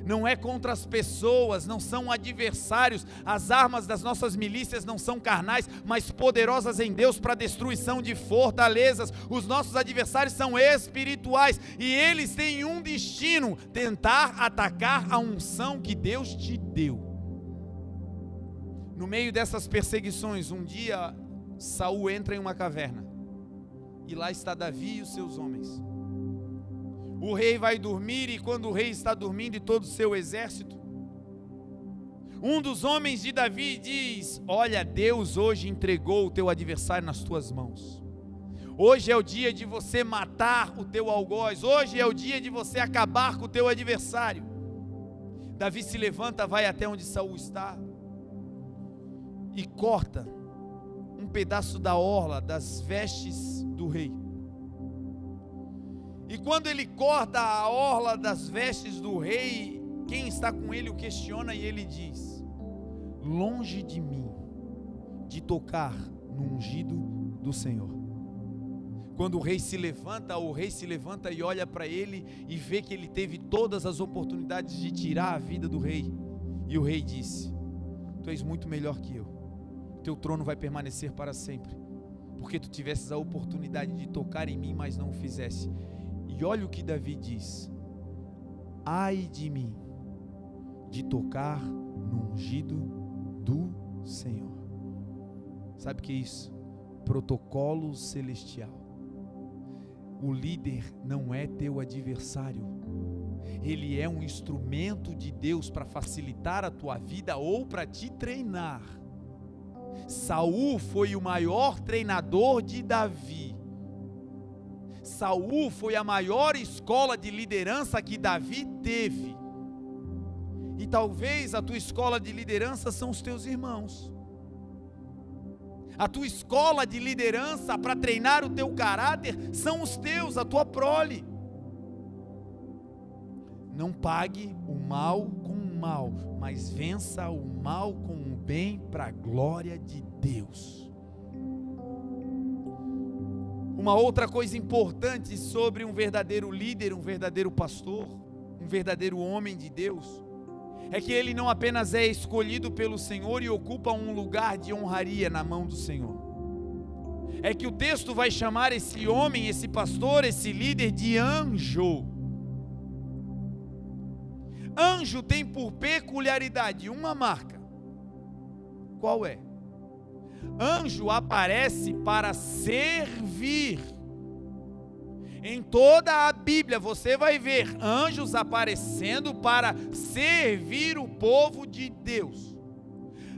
Não é contra as pessoas, não são adversários. As armas das nossas milícias não são carnais, mas poderosas em Deus para destruição de fortalezas. Os nossos adversários são espirituais, e eles têm um destino: tentar atacar a unção que Deus te deu. No meio dessas perseguições, um dia Saul entra em uma caverna, e lá está Davi e os seus homens. O rei vai dormir, e quando o rei está dormindo e todo o seu exército, um dos homens de Davi diz: olha, Deus hoje entregou o teu adversário nas tuas mãos. Hoje é o dia de você matar o teu algoz. Hoje é o dia de você acabar com o teu adversário. Davi se levanta, vai até onde Saul está e corta um pedaço da orla das vestes do rei. E quando ele corta a orla das vestes do rei, quem está com ele o questiona, e ele diz: longe de mim de tocar no ungido do Senhor. Quando o rei se levanta e olha para ele e vê que ele teve todas as oportunidades de tirar a vida do rei. E o rei disse: tu és muito melhor que eu, teu trono vai permanecer para sempre, porque tu tivesses a oportunidade de tocar em mim, mas não o fizesse. E olha o que Davi diz: ai de mim de tocar no ungido do Senhor. Sabe o que é isso? Protocolo celestial. O líder não é teu adversário, ele é um instrumento de Deus para facilitar a tua vida ou para te treinar. Saul foi o maior treinador de Davi. Saul foi a maior escola de liderança que Davi teve. E talvez a tua escola de liderança são os teus irmãos. A tua escola de liderança para treinar o teu caráter são os teus, a tua prole. Não pague o mal com o mal, mas vença o mal com o bem para a glória de Deus. Uma outra coisa importante sobre um verdadeiro líder, um verdadeiro pastor, um verdadeiro homem de Deus, é que ele não apenas é escolhido pelo Senhor e ocupa um lugar de honraria na mão do Senhor. É que o texto vai chamar esse homem, esse pastor, esse líder de anjo. Anjo tem por peculiaridade uma marca. Qual é? Anjo aparece para servir. Em toda a Bíblia você vai ver anjos aparecendo para servir o povo de Deus.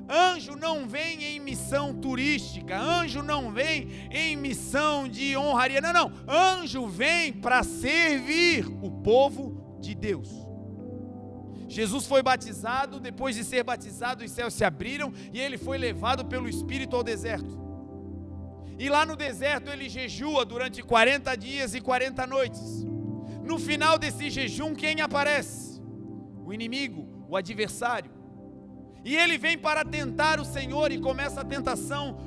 Anjo não vem em missão turística, anjo não vem em missão de honraria, não. Anjo vem para servir o povo de Deus. Jesus foi batizado, depois de ser batizado os céus se abriram e ele foi levado pelo Espírito ao deserto. E lá no deserto ele jejua durante 40 dias e 40 noites. No final desse jejum, quem aparece? O inimigo, o adversário. E ele vem para tentar o Senhor e começa a tentação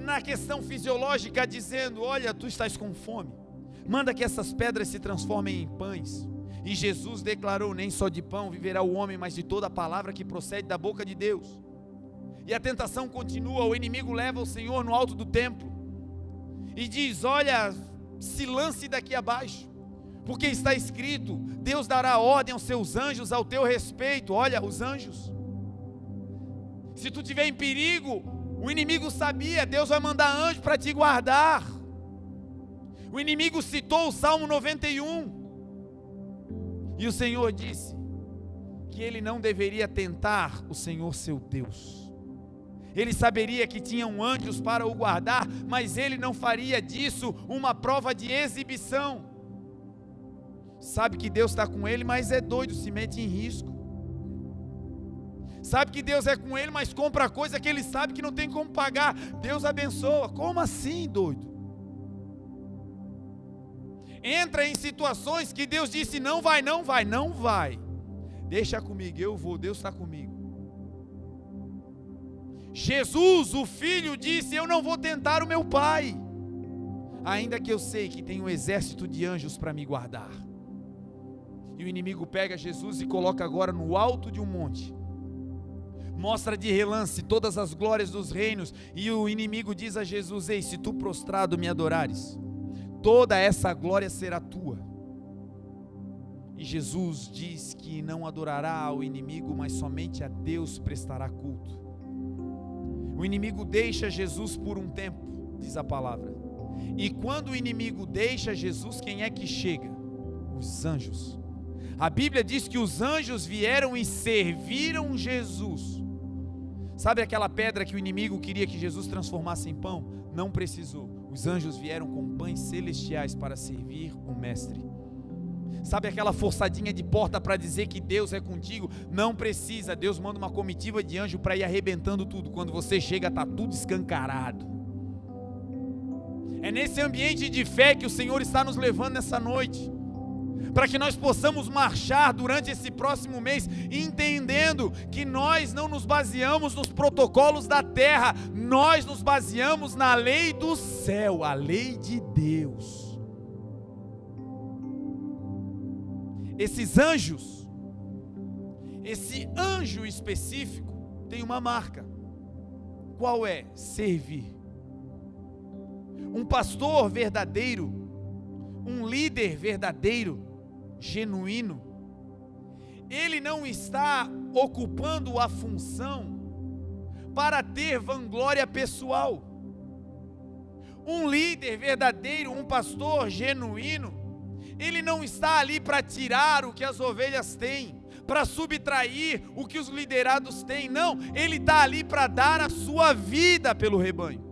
na questão fisiológica, dizendo: olha, tu estás com fome, manda que essas pedras se transformem em pães. E Jesus declarou: nem só de pão viverá o homem, mas de toda a palavra que procede da boca de Deus. E a tentação continua, o inimigo leva o Senhor no alto do templo e diz: olha, se lance daqui abaixo, porque está escrito, Deus dará ordem aos seus anjos ao teu respeito. Olha, os anjos, se tu estiver em perigo, o inimigo sabia, Deus vai mandar anjo para te guardar. O inimigo citou o Salmo 91, e o Senhor disse que ele não deveria tentar o Senhor seu Deus. Ele saberia que tinham anjos para o guardar, mas ele não faria disso uma prova de exibição. Sabe que Deus está com ele, mas é doido, se mete em risco. Sabe que Deus é com ele, mas compra coisa que ele sabe que não tem como pagar. Deus abençoa. Como assim, doido? Entra em situações que Deus disse: não vai, não vai, não vai. Deixa comigo, eu vou, Deus está comigo. Jesus, o Filho, disse: eu não vou tentar o meu Pai, ainda que eu sei que tem um exército de anjos para me guardar. E o inimigo pega Jesus e coloca agora no alto de um monte, mostra de relance todas as glórias dos reinos, e o inimigo diz a Jesus: ei, se tu prostrado me adorares, toda essa glória será tua. E Jesus diz que não adorará ao inimigo, mas somente a Deus prestará culto. O inimigo deixa Jesus por um tempo, diz a palavra. E quando o inimigo deixa Jesus, quem é que chega? Os anjos. A Bíblia diz que os anjos vieram e serviram Jesus. Sabe aquela pedra que o inimigo queria que Jesus transformasse em pão? Não precisou. Os anjos vieram com pães celestiais para servir o mestre. Sabe aquela forçadinha de porta para dizer que Deus é contigo? Não precisa. Deus manda uma comitiva de anjo para ir arrebentando tudo. Quando você chega, está tudo escancarado. É nesse ambiente de fé que o Senhor está nos levando nessa noite, para que nós possamos marchar durante esse próximo mês, entendendo que nós não nos baseamos nos protocolos da terra, nós nos baseamos na lei do céu, a lei de Deus. Esses anjos, esse anjo específico tem uma marca. Qual é? Servir. Um pastor verdadeiro, um líder verdadeiro, genuíno, ele não está ocupando a função para ter vanglória pessoal. Um líder verdadeiro, um pastor genuíno, ele não está ali para tirar o que as ovelhas têm, para subtrair o que os liderados têm. Não, ele está ali para dar a sua vida pelo rebanho.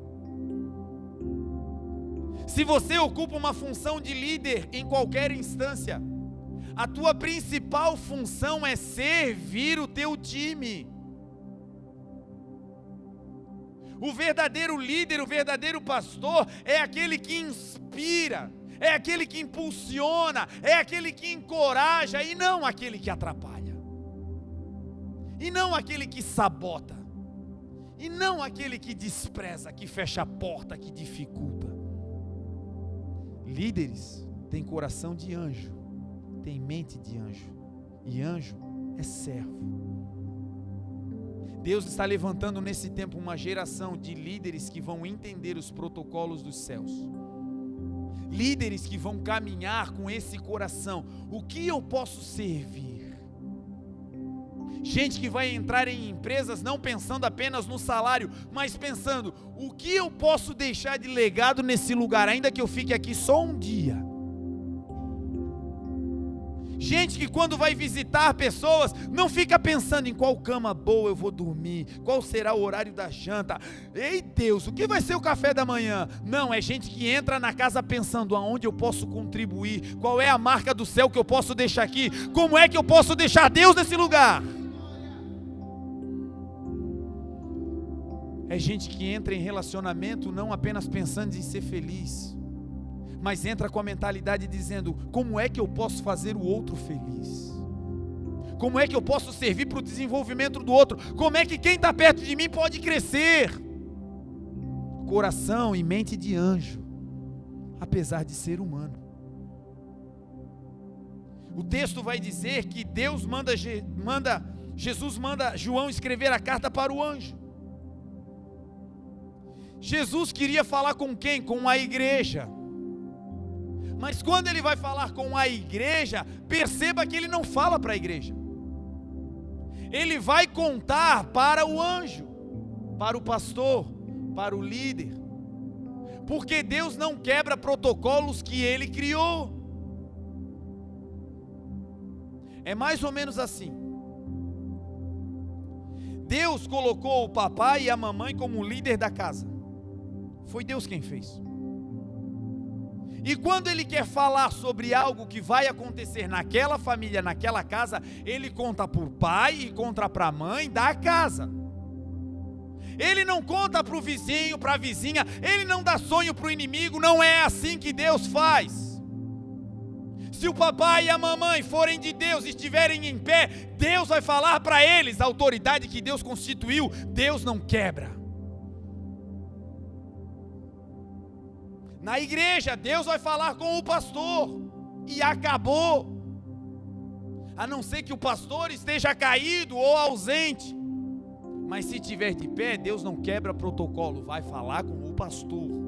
Se você ocupa uma função de líder em qualquer instância, a tua principal função é servir o teu time. O verdadeiro líder, o verdadeiro pastor é aquele que inspira, é aquele que impulsiona, é aquele que encoraja e não aquele que atrapalha. E não aquele que sabota. E não aquele que despreza, que fecha a porta, que dificulta. Líderes têm coração de anjo, têm mente de anjo. E anjo é servo. Deus está levantando nesse tempo uma geração de líderes que vão entender os protocolos dos céus. Líderes que vão caminhar com esse coração. O que eu posso servir? Gente que vai entrar em empresas não pensando apenas no salário, mas pensando, o que eu posso deixar de legado nesse lugar, ainda que eu fique aqui só um dia? Gente que quando vai visitar pessoas, não fica pensando em qual cama boa eu vou dormir, qual será o horário da janta, ei Deus, o que vai ser o café da manhã? Não, é gente que entra na casa pensando aonde eu posso contribuir, qual é a marca do céu que eu posso deixar aqui, como é que eu posso deixar Deus nesse lugar? É gente que entra em relacionamento não apenas pensando em ser feliz, mas entra com a mentalidade dizendo, como é que eu posso fazer o outro feliz? Como é que eu posso servir para o desenvolvimento do outro? Como é que quem está perto de mim pode crescer? Coração e mente de anjo, apesar de ser humano. O texto vai dizer que Jesus manda João escrever a carta para o anjo. Jesus queria falar com quem? Com a igreja. Mas quando ele vai falar com a igreja, perceba que ele não fala para a igreja. Ele vai contar para o anjo, para o pastor, para o líder. Porque Deus não quebra protocolos que ele criou. É mais ou menos assim. Deus colocou o papai e a mamãe como líder da casa. Foi Deus quem fez. E quando ele quer falar sobre algo que vai acontecer naquela família, naquela casa, ele conta para o pai e conta para a mãe da casa. Ele não conta para o vizinho, para a vizinha, ele não dá sonho para o inimigo, não é assim que Deus faz. Se o papai e a mamãe forem de Deus, estiverem em pé, Deus vai falar para eles, a autoridade que Deus constituiu, Deus não quebra. Na igreja, Deus vai falar com o pastor, e acabou. A não ser que o pastor esteja caído ou ausente. Mas se estiver de pé, Deus não quebra protocolo, vai falar com o pastor.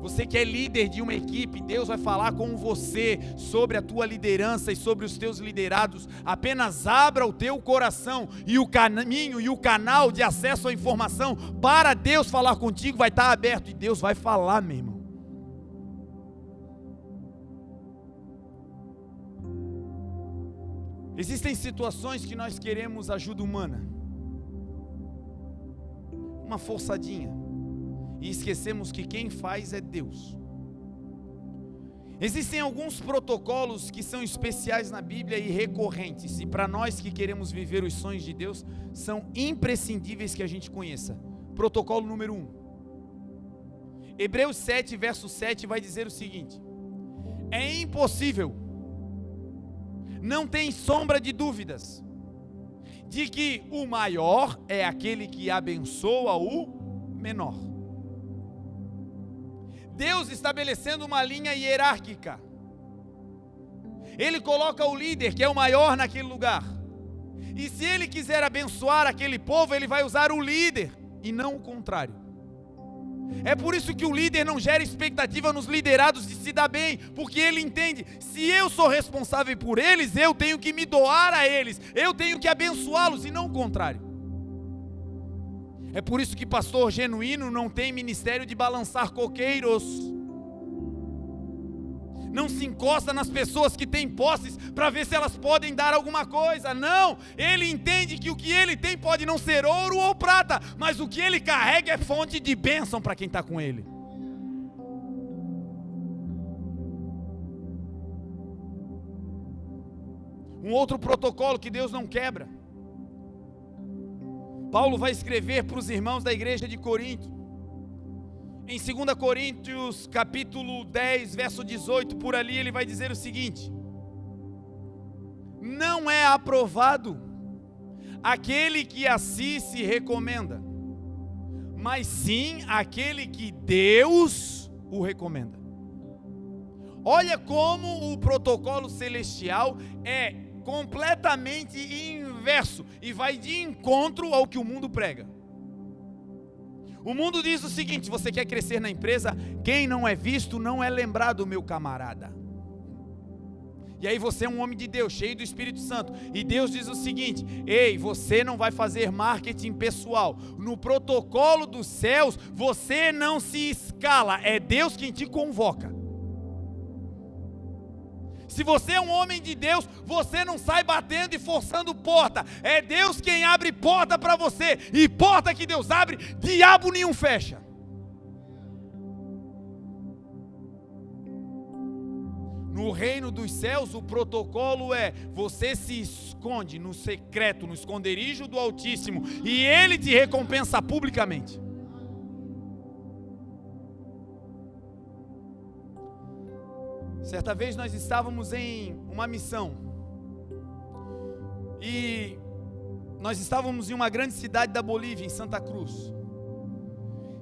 Você que é líder de uma equipe, Deus vai falar com você sobre a tua liderança e sobre os teus liderados. Apenas abra o teu coração e o caminho e o canal de acesso à informação para Deus falar contigo vai estar aberto e Deus vai falar, meu irmão. Existem situações que nós queremos ajuda humana, uma forçadinha, e esquecemos que quem faz é Deus. Existem alguns protocolos que são especiais na Bíblia e recorrentes, e para nós que queremos viver os sonhos de Deus, são imprescindíveis que a gente conheça. Protocolo número 1. Hebreus 7, verso 7 vai dizer o seguinte: é impossível, não tem sombra de dúvidas, de que o maior é aquele que abençoa o menor. Deus estabelecendo uma linha hierárquica. Ele coloca o líder, que é o maior naquele lugar. E se ele quiser abençoar aquele povo, ele vai usar o líder, e não o contrário. É por isso que o líder não gera expectativa nos liderados de se dar bem, porque ele entende, se eu sou responsável por eles, eu tenho que me doar a eles, eu tenho que abençoá-los, e não o contrário. É por isso que pastor genuíno não tem ministério de balançar coqueiros. Não se encosta nas pessoas que têm posses para ver se elas podem dar alguma coisa. Não, ele entende que o que ele tem pode não ser ouro ou prata, mas o que ele carrega é fonte de bênção para quem está com ele. Um outro protocolo que Deus não quebra. Paulo vai escrever para os irmãos da igreja de Corinto, em 2 Coríntios capítulo 10, verso 18, por ali ele vai dizer o seguinte: não é aprovado aquele que a si se recomenda, mas sim aquele que Deus o recomenda. Olha como o protocolo celestial é completamente inverso e vai de encontro ao que o mundo prega. O mundo diz o seguinte: você quer crescer na empresa? Quem não é visto não é lembrado, meu camarada. E aí você é um homem de Deus, cheio do Espírito Santo, e Deus diz o seguinte: ei, você não vai fazer marketing pessoal. No protocolo dos céus, você não se escala, é Deus quem te convoca. Se você é um homem de Deus, você não sai batendo e forçando porta. É Deus quem abre porta para você. E porta que Deus abre, diabo nenhum fecha. No reino dos céus, o protocolo é: você se esconde no secreto, no esconderijo do Altíssimo, e Ele te recompensa publicamente. Certa vez nós estávamos em uma missão, e nós estávamos em uma grande cidade da Bolívia, em Santa Cruz.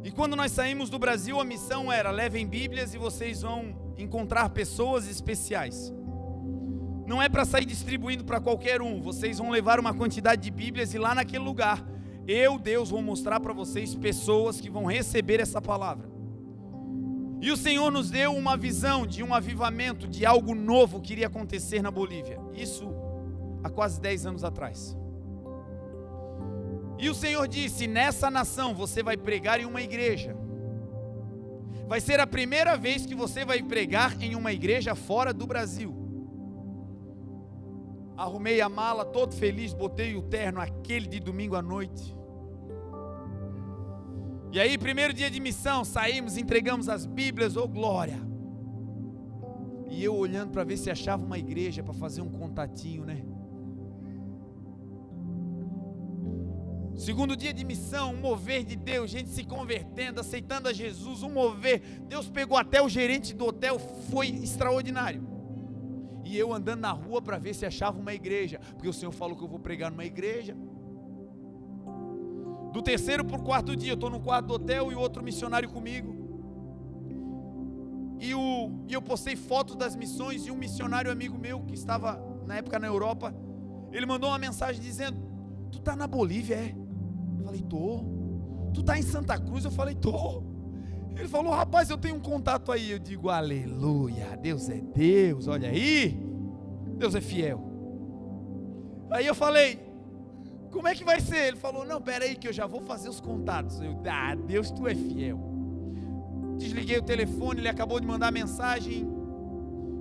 E quando nós saímos do Brasil, a missão era: levem Bíblias e vocês vão encontrar pessoas especiais. Não é para sair distribuindo para qualquer um, vocês vão levar uma quantidade de Bíblias, e lá naquele lugar, Deus, vou mostrar para vocês pessoas que vão receber essa palavra. E o Senhor nos deu uma visão de um avivamento, de algo novo que iria acontecer na Bolívia. Isso há quase 10 anos atrás. E o Senhor disse: nessa nação você vai pregar em uma igreja. Vai ser a primeira vez que você vai pregar em uma igreja fora do Brasil. Arrumei a mala, todo feliz, botei o terno, aquele de domingo à noite. E aí, primeiro dia de missão, saímos, entregamos as Bíblias, oh glória. E eu olhando para ver se achava uma igreja para fazer um contatinho, né? Segundo dia de missão, um mover de Deus, gente se convertendo, aceitando a Jesus, um mover. Deus pegou até o gerente do hotel, foi extraordinário. E eu andando na rua para ver se achava uma igreja, porque o Senhor falou que eu vou pregar numa igreja. Do terceiro para o quarto dia, eu estou no quarto do hotel e o outro missionário comigo. E eu postei fotos das missões, e um missionário amigo meu, que estava na época na Europa, ele mandou uma mensagem dizendo: tu está na Bolívia, é? Eu falei: tô. Tu está em Santa Cruz? Eu falei: tô. Ele falou: rapaz, eu tenho um contato aí. Eu digo: aleluia, Deus é Deus, olha aí, Deus é fiel. Aí eu falei: como é que vai ser? Ele falou: não, pera aí que eu já vou fazer os contatos. Eu: Deus, tu é fiel. Desliguei o telefone, ele acabou de mandar mensagem.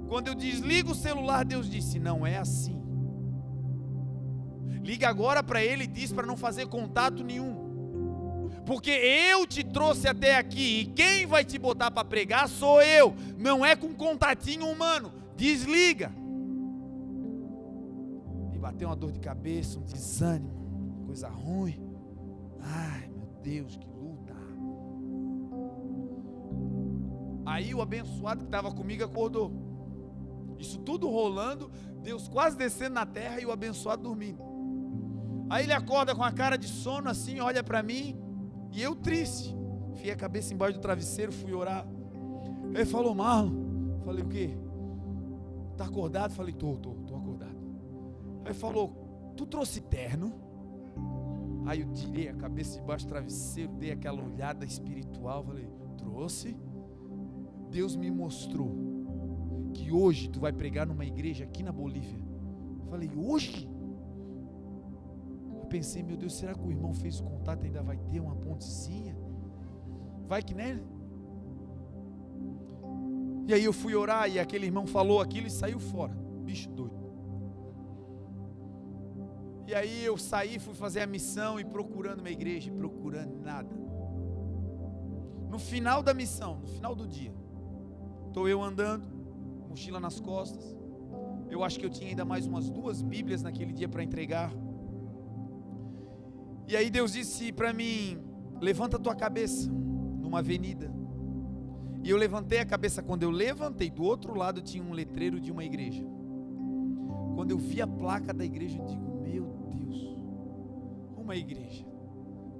Quando eu desligo o celular, Deus disse: não é assim. Liga agora para ele e diz para não fazer contato nenhum. Porque eu te trouxe até aqui, e quem vai te botar para pregar sou eu. Não é com contatinho humano. Desliga. Me bateu uma dor de cabeça, um desânimo, coisa ruim. Ai, meu Deus, que luta. Aí o abençoado que estava comigo acordou. Isso tudo rolando, Deus quase descendo na terra e o abençoado dormindo. Aí ele acorda com a cara de sono assim, olha para mim, e eu triste. Enfiei a cabeça embaixo do travesseiro, fui orar. Ele falou: Marlon. Falei: o quê? Tá acordado? Falei: tô acordado. Aí falou: tu trouxe terno? Aí eu tirei a cabeça debaixo do travesseiro, dei aquela olhada espiritual, falei: trouxe. Deus me mostrou que hoje tu vai pregar numa igreja aqui na Bolívia. Falei: hoje? Eu pensei: meu Deus, será que o irmão fez o contato, ainda vai ter uma pontezinha? Vai que né? E aí eu fui orar, e aquele irmão falou aquilo e saiu fora, bicho doido. E aí eu saí, fui fazer a missão, e procurando uma igreja, procurando nada. No final da missão, no final do dia, estou eu andando, mochila nas costas, Eu acho que eu tinha ainda mais umas 2 Bíblias naquele dia para entregar. E aí Deus disse para mim: levanta a tua cabeça numa avenida. E eu levantei a cabeça. Quando eu levantei, do outro lado tinha um letreiro de uma igreja. Quando eu vi a placa da igreja, eu digo: meu Deus, uma igreja,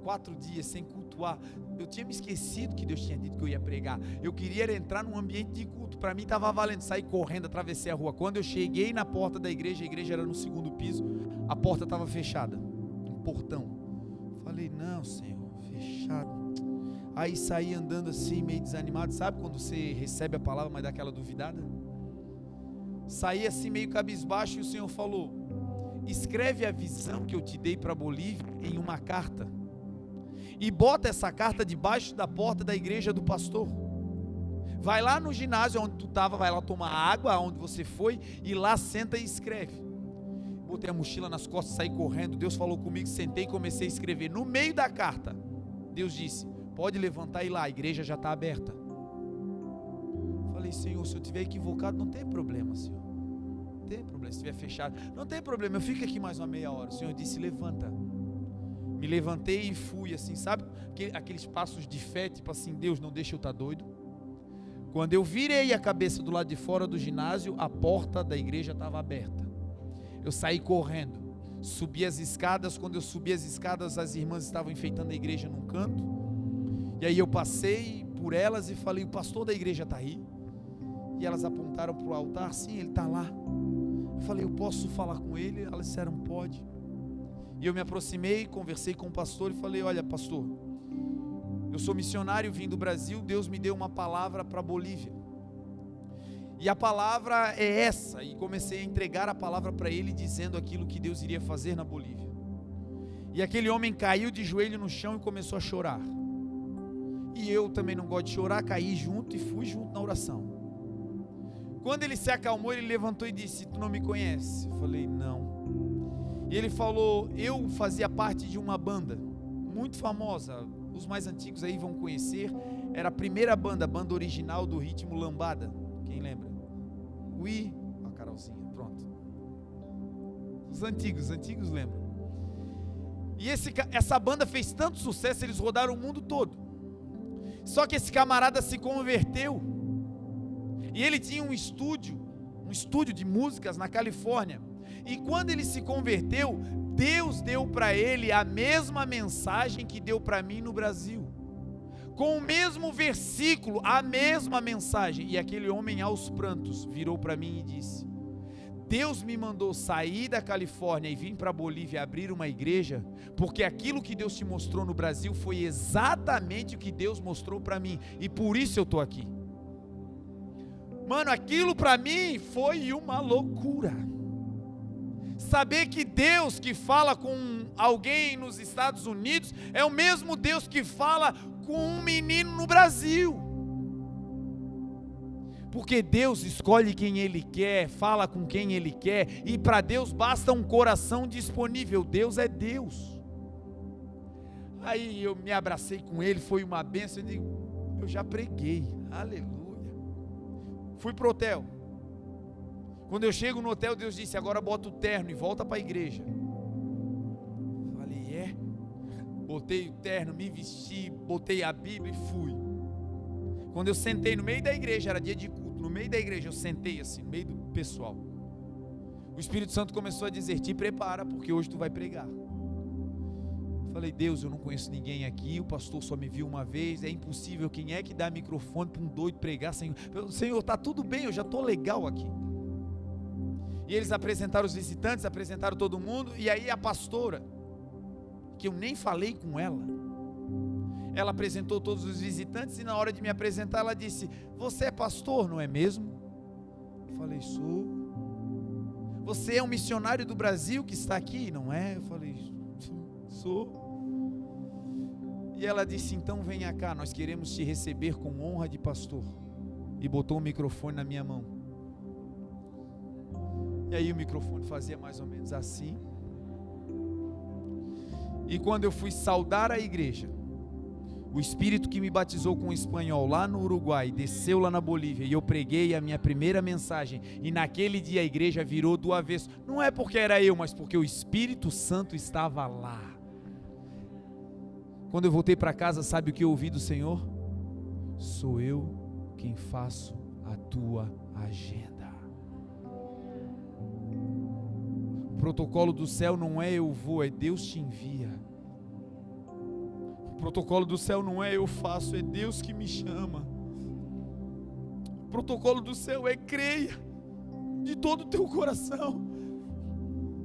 4 dias sem cultuar. Eu tinha me esquecido que Deus tinha dito que eu ia pregar. Eu queria entrar num ambiente de culto. Para mim estava valendo, sair correndo, atravessei a rua. Quando eu cheguei na porta da igreja, a igreja era no 2º piso, a porta estava fechada, um portão. Falei: não, Senhor, fechado. Aí saí andando assim, meio desanimado. Sabe quando você recebe a palavra, mas dá aquela duvidada? Saí assim meio cabisbaixo, e o Senhor falou: escreve a visão que eu te dei para Bolívia em uma carta e bota essa carta debaixo da porta da igreja do pastor. Vai lá no ginásio onde tu estava, vai lá tomar água, onde você foi, e lá senta e escreve. Botei a mochila nas costas, saí correndo. Deus falou comigo, sentei e comecei a escrever. No meio da carta, Deus disse: pode levantar e ir lá, a igreja já está aberta. Falei: Senhor, se eu estiver equivocado, não tem problema, Senhor. Não tem problema, se estiver fechado, não tem problema, eu fico aqui mais uma meia hora. O Senhor disse: levanta. Me levantei e fui assim, sabe? Aqueles passos de fé, tipo assim: Deus, não deixa eu estar doido. Quando eu virei a cabeça do lado de fora do ginásio, a porta da igreja estava aberta. Eu saí correndo, subi as escadas. Quando eu subi as escadas, as irmãs estavam enfeitando a igreja num canto. E aí eu passei por elas e falei: o pastor da igreja está aí? E elas apontaram para o altar. Sim, ele está lá. Eu falei: eu posso falar com ele? Elas disseram: pode. E eu me aproximei, conversei com o pastor e falei: olha, pastor, eu sou missionário, vim do Brasil, Deus me deu uma palavra para Bolívia. E a palavra é essa. E comecei a entregar a palavra para ele, dizendo aquilo que Deus iria fazer na Bolívia. E aquele homem caiu de joelho no chão e começou a chorar. E eu também não gosto de chorar, caí junto e fui junto na oração. Quando ele se acalmou, ele levantou e disse: tu não me conhece? Eu falei: não. E ele falou: eu fazia parte de uma banda muito famosa, os mais antigos aí vão conhecer. Era a primeira banda, a banda original do ritmo lambada. Quem lembra? Ui, a Carolzinha, pronto. Os antigos lembram. E essa banda fez tanto sucesso, eles rodaram o mundo todo. Só que esse camarada se converteu. E ele tinha um estúdio de músicas na Califórnia. E quando ele se converteu, Deus deu para ele a mesma mensagem que deu para mim no Brasil. Com o mesmo versículo, a mesma mensagem. E aquele homem aos prantos virou para mim e disse: Deus me mandou sair da Califórnia e vir para a Bolívia abrir uma igreja, porque aquilo que Deus te mostrou no Brasil foi exatamente o que Deus mostrou para mim, e por isso eu estou aqui. Mano, aquilo para mim foi uma loucura. Saber que Deus que fala com alguém nos Estados Unidos é o mesmo Deus que fala com um menino no Brasil. Porque Deus escolhe quem Ele quer, fala com quem Ele quer, e para Deus basta um coração disponível. Deus é Deus. Aí eu me abracei com ele, foi uma bênção. Eu digo: eu já preguei, aleluia. Fui pro hotel. Quando eu chego no hotel, Deus disse: agora bota o terno e volta para a igreja. Falei: botei o terno, me vesti, botei a Bíblia e fui. Quando eu sentei no meio da igreja, era dia de culto, no meio da igreja eu sentei assim, no meio do pessoal. O Espírito Santo começou a dizer: te prepara, porque hoje tu vai pregar. Falei: Deus, eu não conheço ninguém aqui, o pastor só me viu uma vez, é impossível, quem é que dá microfone para um doido pregar? Senhor, está tudo bem, eu já estou legal aqui. E eles apresentaram os visitantes, apresentaram todo mundo, e aí a pastora, que eu nem falei com ela apresentou todos os visitantes, e na hora de me apresentar ela disse: você é pastor, não é mesmo? Eu falei: sou. Você é um missionário do Brasil que está aqui, não é? Eu falei: sou. E ela disse: então venha cá, nós queremos te receber com honra de pastor. E botou o microfone na minha mão. E aí o microfone fazia mais ou menos assim. E quando eu fui saudar a igreja, O Espírito que me batizou com espanhol lá no Uruguai, desceu lá na Bolívia, e eu preguei a minha primeira mensagem, e naquele dia a igreja virou do avesso. Não é porque era eu, mas porque o Espírito Santo estava lá. Quando eu voltei para casa, sabe o que eu ouvi do Senhor? Sou eu quem faço a tua agenda. O protocolo do céu não é eu vou, é Deus te envia. O protocolo do céu não é eu faço, é Deus que me chama. O protocolo do céu é creia de todo o teu coração.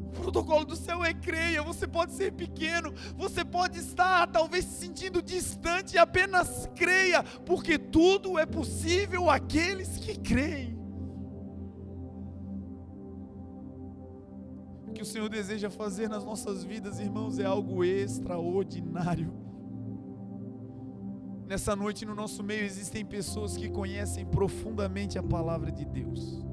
O protocolo do céu é creia. Você pode ser pequeno, você pode estar talvez se sentindo distante, apenas creia, porque tudo é possível àqueles que creem. O que o Senhor deseja fazer nas nossas vidas, irmãos, é algo extraordinário. Nessa noite no nosso meio existem pessoas que conhecem profundamente a palavra de Deus.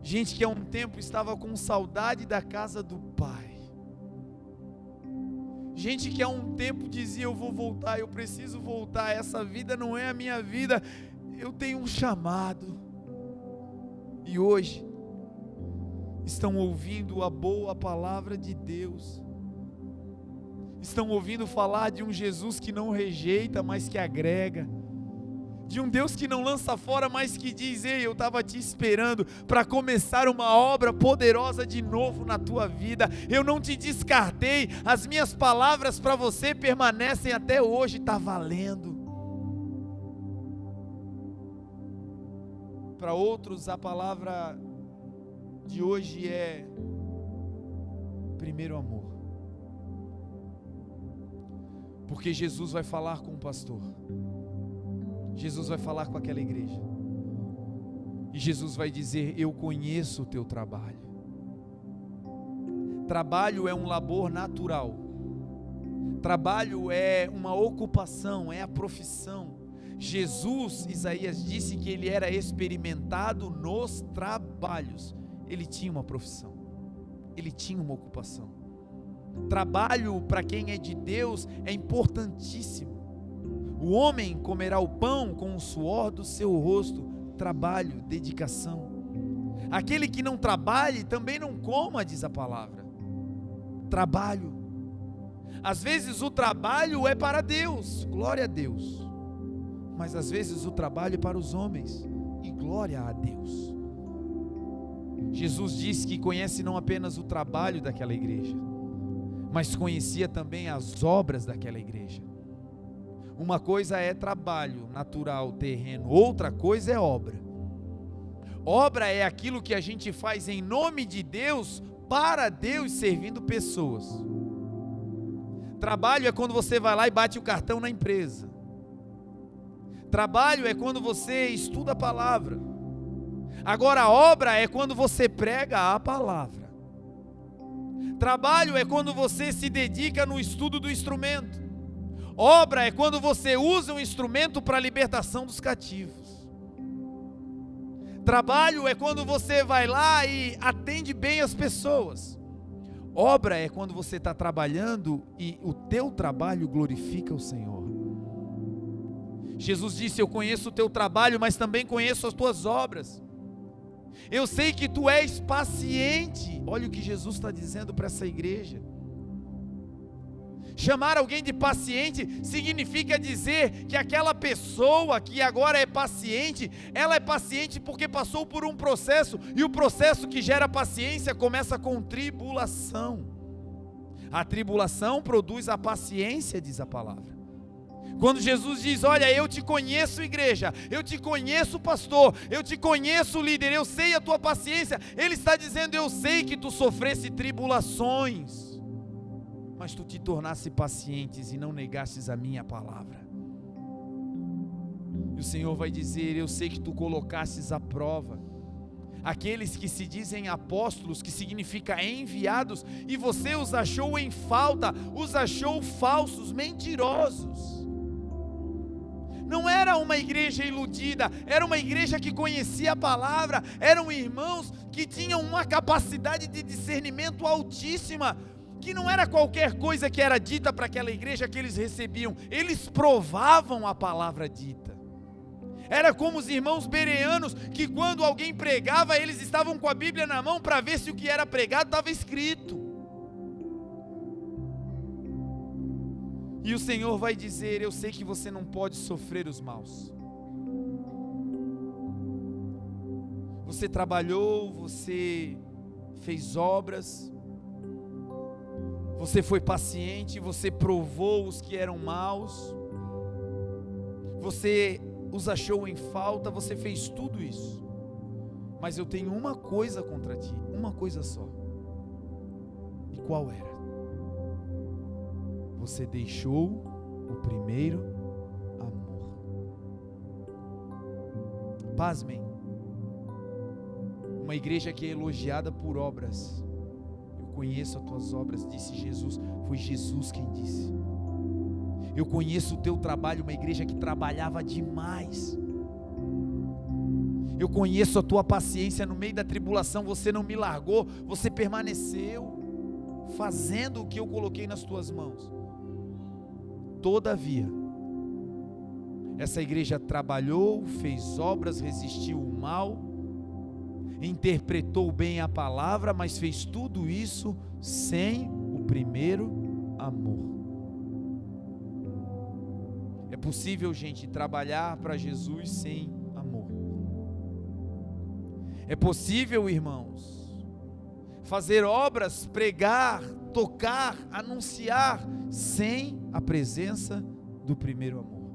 Gente que há um tempo estava com saudade da casa do Pai. Gente que há um tempo dizia: eu vou voltar, eu preciso voltar, essa vida não é a minha vida, eu tenho um chamado. E hoje estão ouvindo a boa palavra de Deus. Estão ouvindo falar de um Jesus que não rejeita, mas que agrega. De um Deus que não lança fora, mas que diz: ei, eu estava te esperando para começar uma obra poderosa de novo na tua vida. Eu não te descartei, as minhas palavras para você permanecem até hoje, está valendo. Para outros a palavra de hoje é primeiro amor. Porque Jesus vai falar com o pastor, Jesus vai falar com aquela igreja, e Jesus vai dizer: eu conheço o teu trabalho. Trabalho é um labor natural, trabalho é uma ocupação, é a profissão. Jesus, Isaías disse que ele era experimentado nos trabalhos. Ele tinha uma profissão, ele tinha uma ocupação. Trabalho para quem é de Deus é importantíssimo. O homem comerá o pão com o suor do seu rosto. Trabalho, dedicação. Aquele que não trabalhe também não coma, diz a palavra. Trabalho. Às vezes o trabalho é para Deus, glória a Deus. Mas às vezes o trabalho é para os homens, e glória a Deus. Jesus disse que conhece não apenas o trabalho daquela igreja, mas conhecia também as obras daquela igreja. Uma coisa é trabalho natural, terreno, outra coisa é obra. Obra é aquilo que a gente faz em nome de Deus, para Deus, servindo pessoas. Trabalho é quando você vai lá e bate o cartão na empresa. Trabalho é quando você estuda a palavra. Agora a obra é quando você prega a palavra. Trabalho é quando você se dedica no estudo do instrumento. Obra é quando você usa um instrumento para a libertação dos cativos. Trabalho é quando você vai lá e atende bem as pessoas. Obra é quando você está trabalhando e o teu trabalho glorifica o Senhor. Jesus disse: eu conheço o teu trabalho, mas também conheço as tuas obras. Eu sei que tu és paciente. Olha o que Jesus está dizendo para essa igreja. Chamar alguém de paciente significa dizer que aquela pessoa que agora é paciente, ela é paciente porque passou por um processo, e o processo que gera paciência começa com tribulação. A tribulação produz a paciência, diz a palavra. Quando Jesus diz: olha, eu te conheço, igreja, eu te conheço, pastor, eu te conheço, líder, eu sei a tua paciência, ele está dizendo: eu sei que tu sofresse tribulações, mas tu te tornasse pacientes e não negastes a minha palavra. E o Senhor vai dizer: eu sei que tu colocastes à prova aqueles que se dizem apóstolos, que significa enviados, e você os achou em falta, os achou falsos, mentirosos. Não era uma igreja iludida, era uma igreja que conhecia a palavra, eram irmãos que tinham uma capacidade de discernimento altíssima, que não era qualquer coisa que era dita para aquela igreja que eles recebiam, eles provavam a palavra dita. Era como os irmãos bereanos, que quando alguém pregava, eles estavam com a Bíblia na mão para ver se o que era pregado estava escrito. E o Senhor vai dizer: eu sei que você não pode sofrer os maus. Você trabalhou, você fez obras, você foi paciente, você provou os que eram maus, você os achou em falta, você fez tudo isso. Mas eu tenho uma coisa contra ti, uma coisa só. E qual era? Você deixou o primeiro amor. Pasmem, uma igreja que é elogiada por obras. Eu conheço as tuas obras, disse Jesus. Foi Jesus quem disse. Eu conheço o teu trabalho, uma igreja que trabalhava demais. Eu conheço a tua paciência no meio da tribulação, você não me largou, você permaneceu fazendo o que eu coloquei nas tuas mãos. Todavia, essa igreja trabalhou, fez obras, resistiu o mal, interpretou bem a palavra, mas fez tudo isso sem o primeiro amor. É possível, gente, trabalhar para Jesus sem amor. É possível, irmãos, fazer obras, pregar, tocar, anunciar, sem a presença do primeiro amor.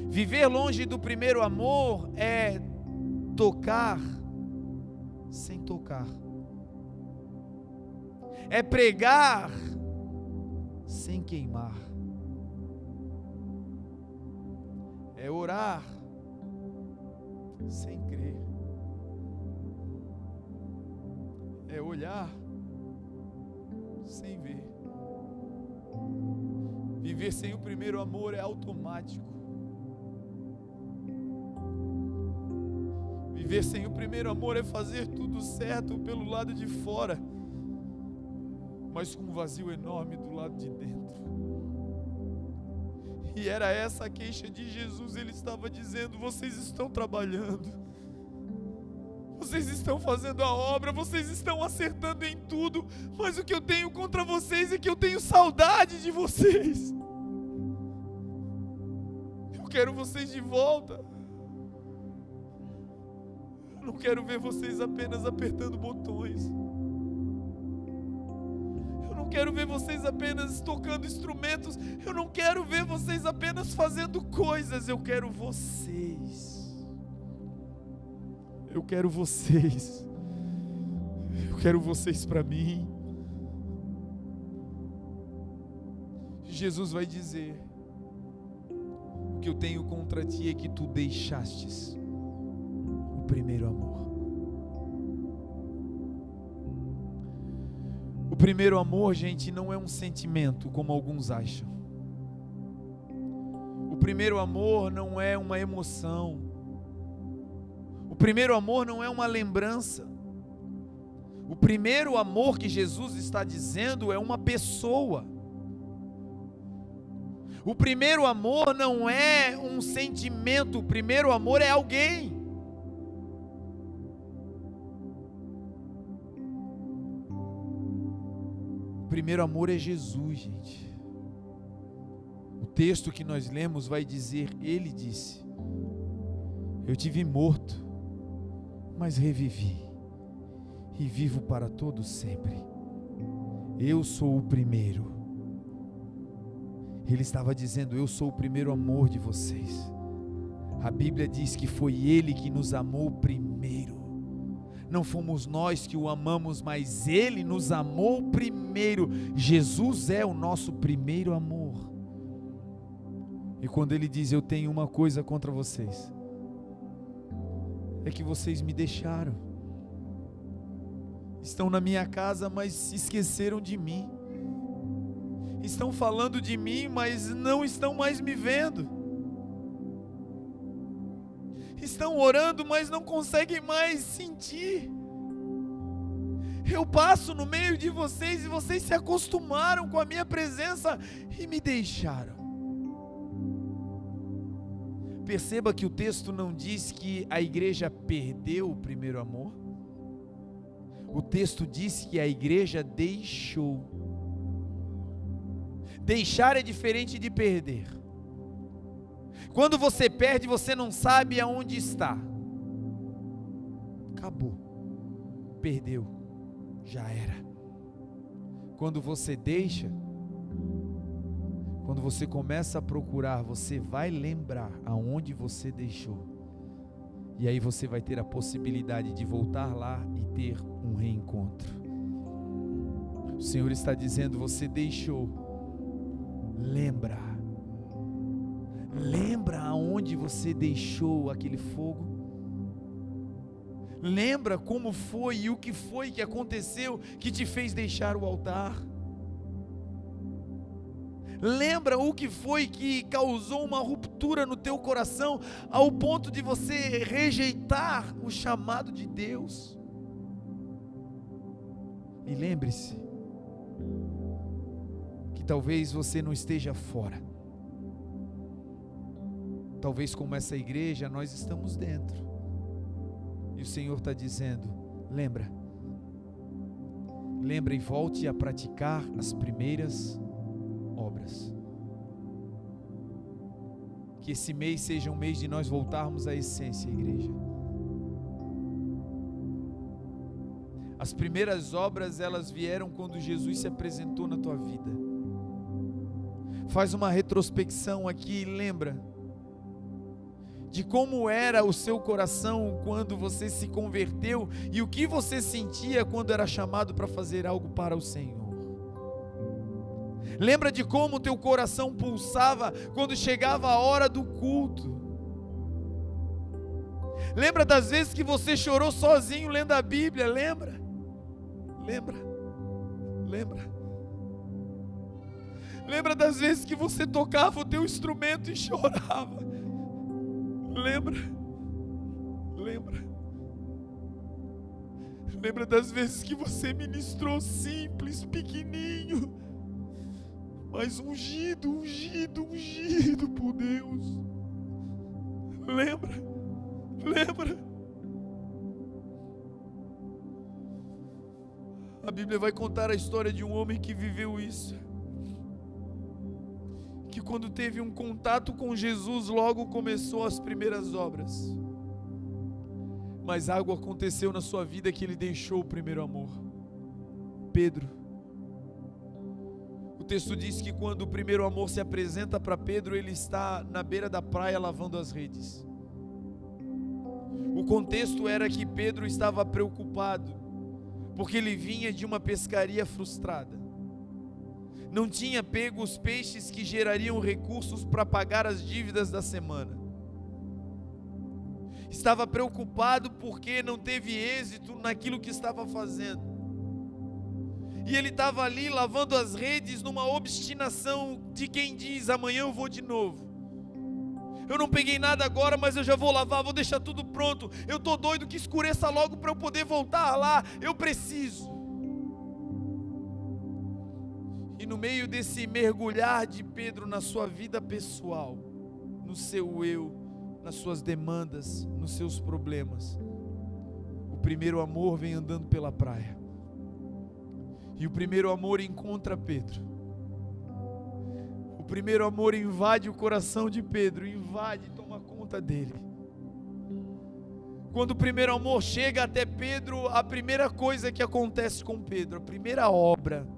Viver longe do primeiro amor é tocar sem tocar. É pregar sem queimar. É orar sem crer. É olhar sem ver. Viver sem o primeiro amor é automático. Viver sem o primeiro amor é fazer tudo certo pelo lado de fora, mas com um vazio enorme do lado de dentro. E era essa a queixa de Jesus. Ele estava dizendo: vocês estão trabalhando, vocês estão fazendo a obra, vocês estão acertando em tudo, mas o que eu tenho contra vocês é que eu tenho saudade de vocês. Eu quero vocês de volta. Eu não quero ver vocês apenas apertando botões. Eu não quero ver vocês apenas tocando instrumentos. Eu não quero ver vocês apenas fazendo coisas. Eu quero vocês. Eu quero vocês. Eu quero vocês para mim. Jesus vai dizer: o que eu tenho contra ti é que tu deixastes o primeiro amor. O primeiro amor, gente, não é um sentimento como alguns acham. O primeiro amor não é uma emoção. O primeiro amor não é uma lembrança. O primeiro amor que Jesus está dizendo é uma pessoa. O primeiro amor não é um sentimento, o primeiro amor é alguém. O primeiro amor é Jesus, gente. O texto que nós lemos vai dizer: ele disse: eu tive morto, mas revivi, e vivo para todo sempre. Eu sou o primeiro. Ele estava dizendo: eu sou o primeiro amor de vocês. A Bíblia diz que foi Ele que nos amou primeiro. Não fomos nós que o amamos, mas Ele nos amou primeiro. Jesus é o nosso primeiro amor. E quando Ele diz: eu tenho uma coisa contra vocês, é que vocês me deixaram. Estão na minha casa, mas se esqueceram de mim. Estão falando de mim, mas não estão mais me vendo. Estão orando, mas não conseguem mais sentir. Eu passo no meio de vocês e vocês se acostumaram com a minha presença e me deixaram. Perceba que o texto não diz que a igreja perdeu o primeiro amor. O texto diz que a igreja deixou. Deixar é diferente de perder. Quando você perde, você não sabe aonde está. Acabou. Perdeu. Já era. Quando você deixa, quando você começa a procurar, você vai lembrar aonde você deixou. E aí você vai ter a possibilidade de voltar lá e ter um reencontro. O Senhor está dizendo: você deixou. Lembra. Lembra aonde você deixou aquele fogo? Lembra como foi e o que foi que aconteceu que te fez deixar o altar? Lembra o que foi que causou uma ruptura no teu coração ao ponto de você rejeitar o chamado de Deus? E lembre-se que talvez você não esteja fora. Talvez como essa igreja nós estamos dentro. E o Senhor está dizendo: lembra. Lembra e volte a praticar as primeiras obras. Que esse mês seja um mês de nós voltarmos à essência, igreja. As primeiras obras, elas vieram quando Jesus se apresentou na tua vida. Faz uma retrospecção aqui e lembra de como era o seu coração quando você se converteu e o que você sentia quando era chamado para fazer algo para o Senhor. Lembra de como o teu coração pulsava quando chegava a hora do culto. Lembra das vezes que você chorou sozinho lendo a Bíblia, lembra? Lembra das vezes que você tocava o teu instrumento e chorava. Lembra das vezes que você ministrou simples, pequenininho, mas ungido por Deus. Lembra. A Bíblia vai contar a história de um homem que viveu isso. Que quando teve um contato com Jesus, logo começou as primeiras obras. Mas algo aconteceu na sua vida que ele deixou o primeiro amor. Pedro. O texto diz que quando o primeiro amor se apresenta para Pedro, ele está na beira da praia lavando as redes. O contexto era que Pedro estava preocupado, porque ele vinha de uma pescaria frustrada. Não tinha pego os peixes que gerariam recursos para pagar as dívidas da semana. Estava preocupado porque não teve êxito naquilo que estava fazendo. E ele estava ali lavando as redes numa obstinação de quem diz: amanhã eu vou de novo. Eu não peguei nada agora, mas eu já vou lavar, vou deixar tudo pronto. Eu estou doido que escureça logo para eu poder voltar lá. Eu preciso. E no meio desse mergulhar de Pedro na sua vida pessoal, no seu eu, nas suas demandas, nos seus problemas, o primeiro amor vem andando pela praia. E o primeiro amor encontra Pedro. O primeiro amor invade o coração de Pedro, toma conta dele. Quando o primeiro amor chega até Pedro, a primeira coisa que acontece com Pedro, a primeira obra,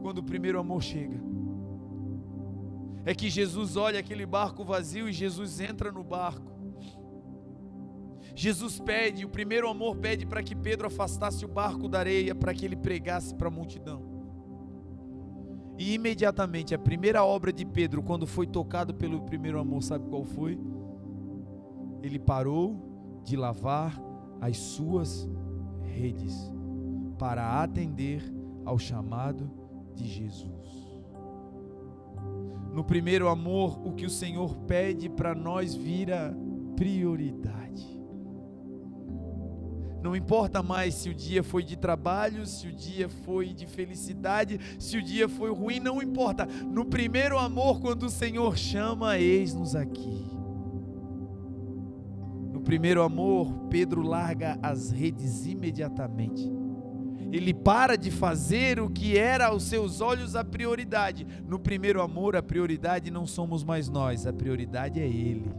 quando o primeiro amor chega, é que Jesus olha aquele barco vazio e Jesus entra no barco. Jesus pede, o primeiro amor pede para que Pedro afastasse o barco da areia, para que ele pregasse para a multidão. E imediatamente a primeira obra de Pedro, quando foi tocado pelo primeiro amor, sabe qual foi? Ele parou de lavar as suas redes para atender ao chamado de Jesus. No primeiro amor, o que o Senhor pede para nós vira prioridade. Não importa mais se o dia foi de trabalho, se o dia foi de felicidade, se o dia foi ruim, não importa. No primeiro amor, quando o Senhor chama, eis-nos aqui. No primeiro amor, Pedro larga as redes imediatamente. Ele para de fazer o que era aos seus olhos a prioridade. No primeiro amor, a prioridade não somos mais nós, a prioridade é Ele.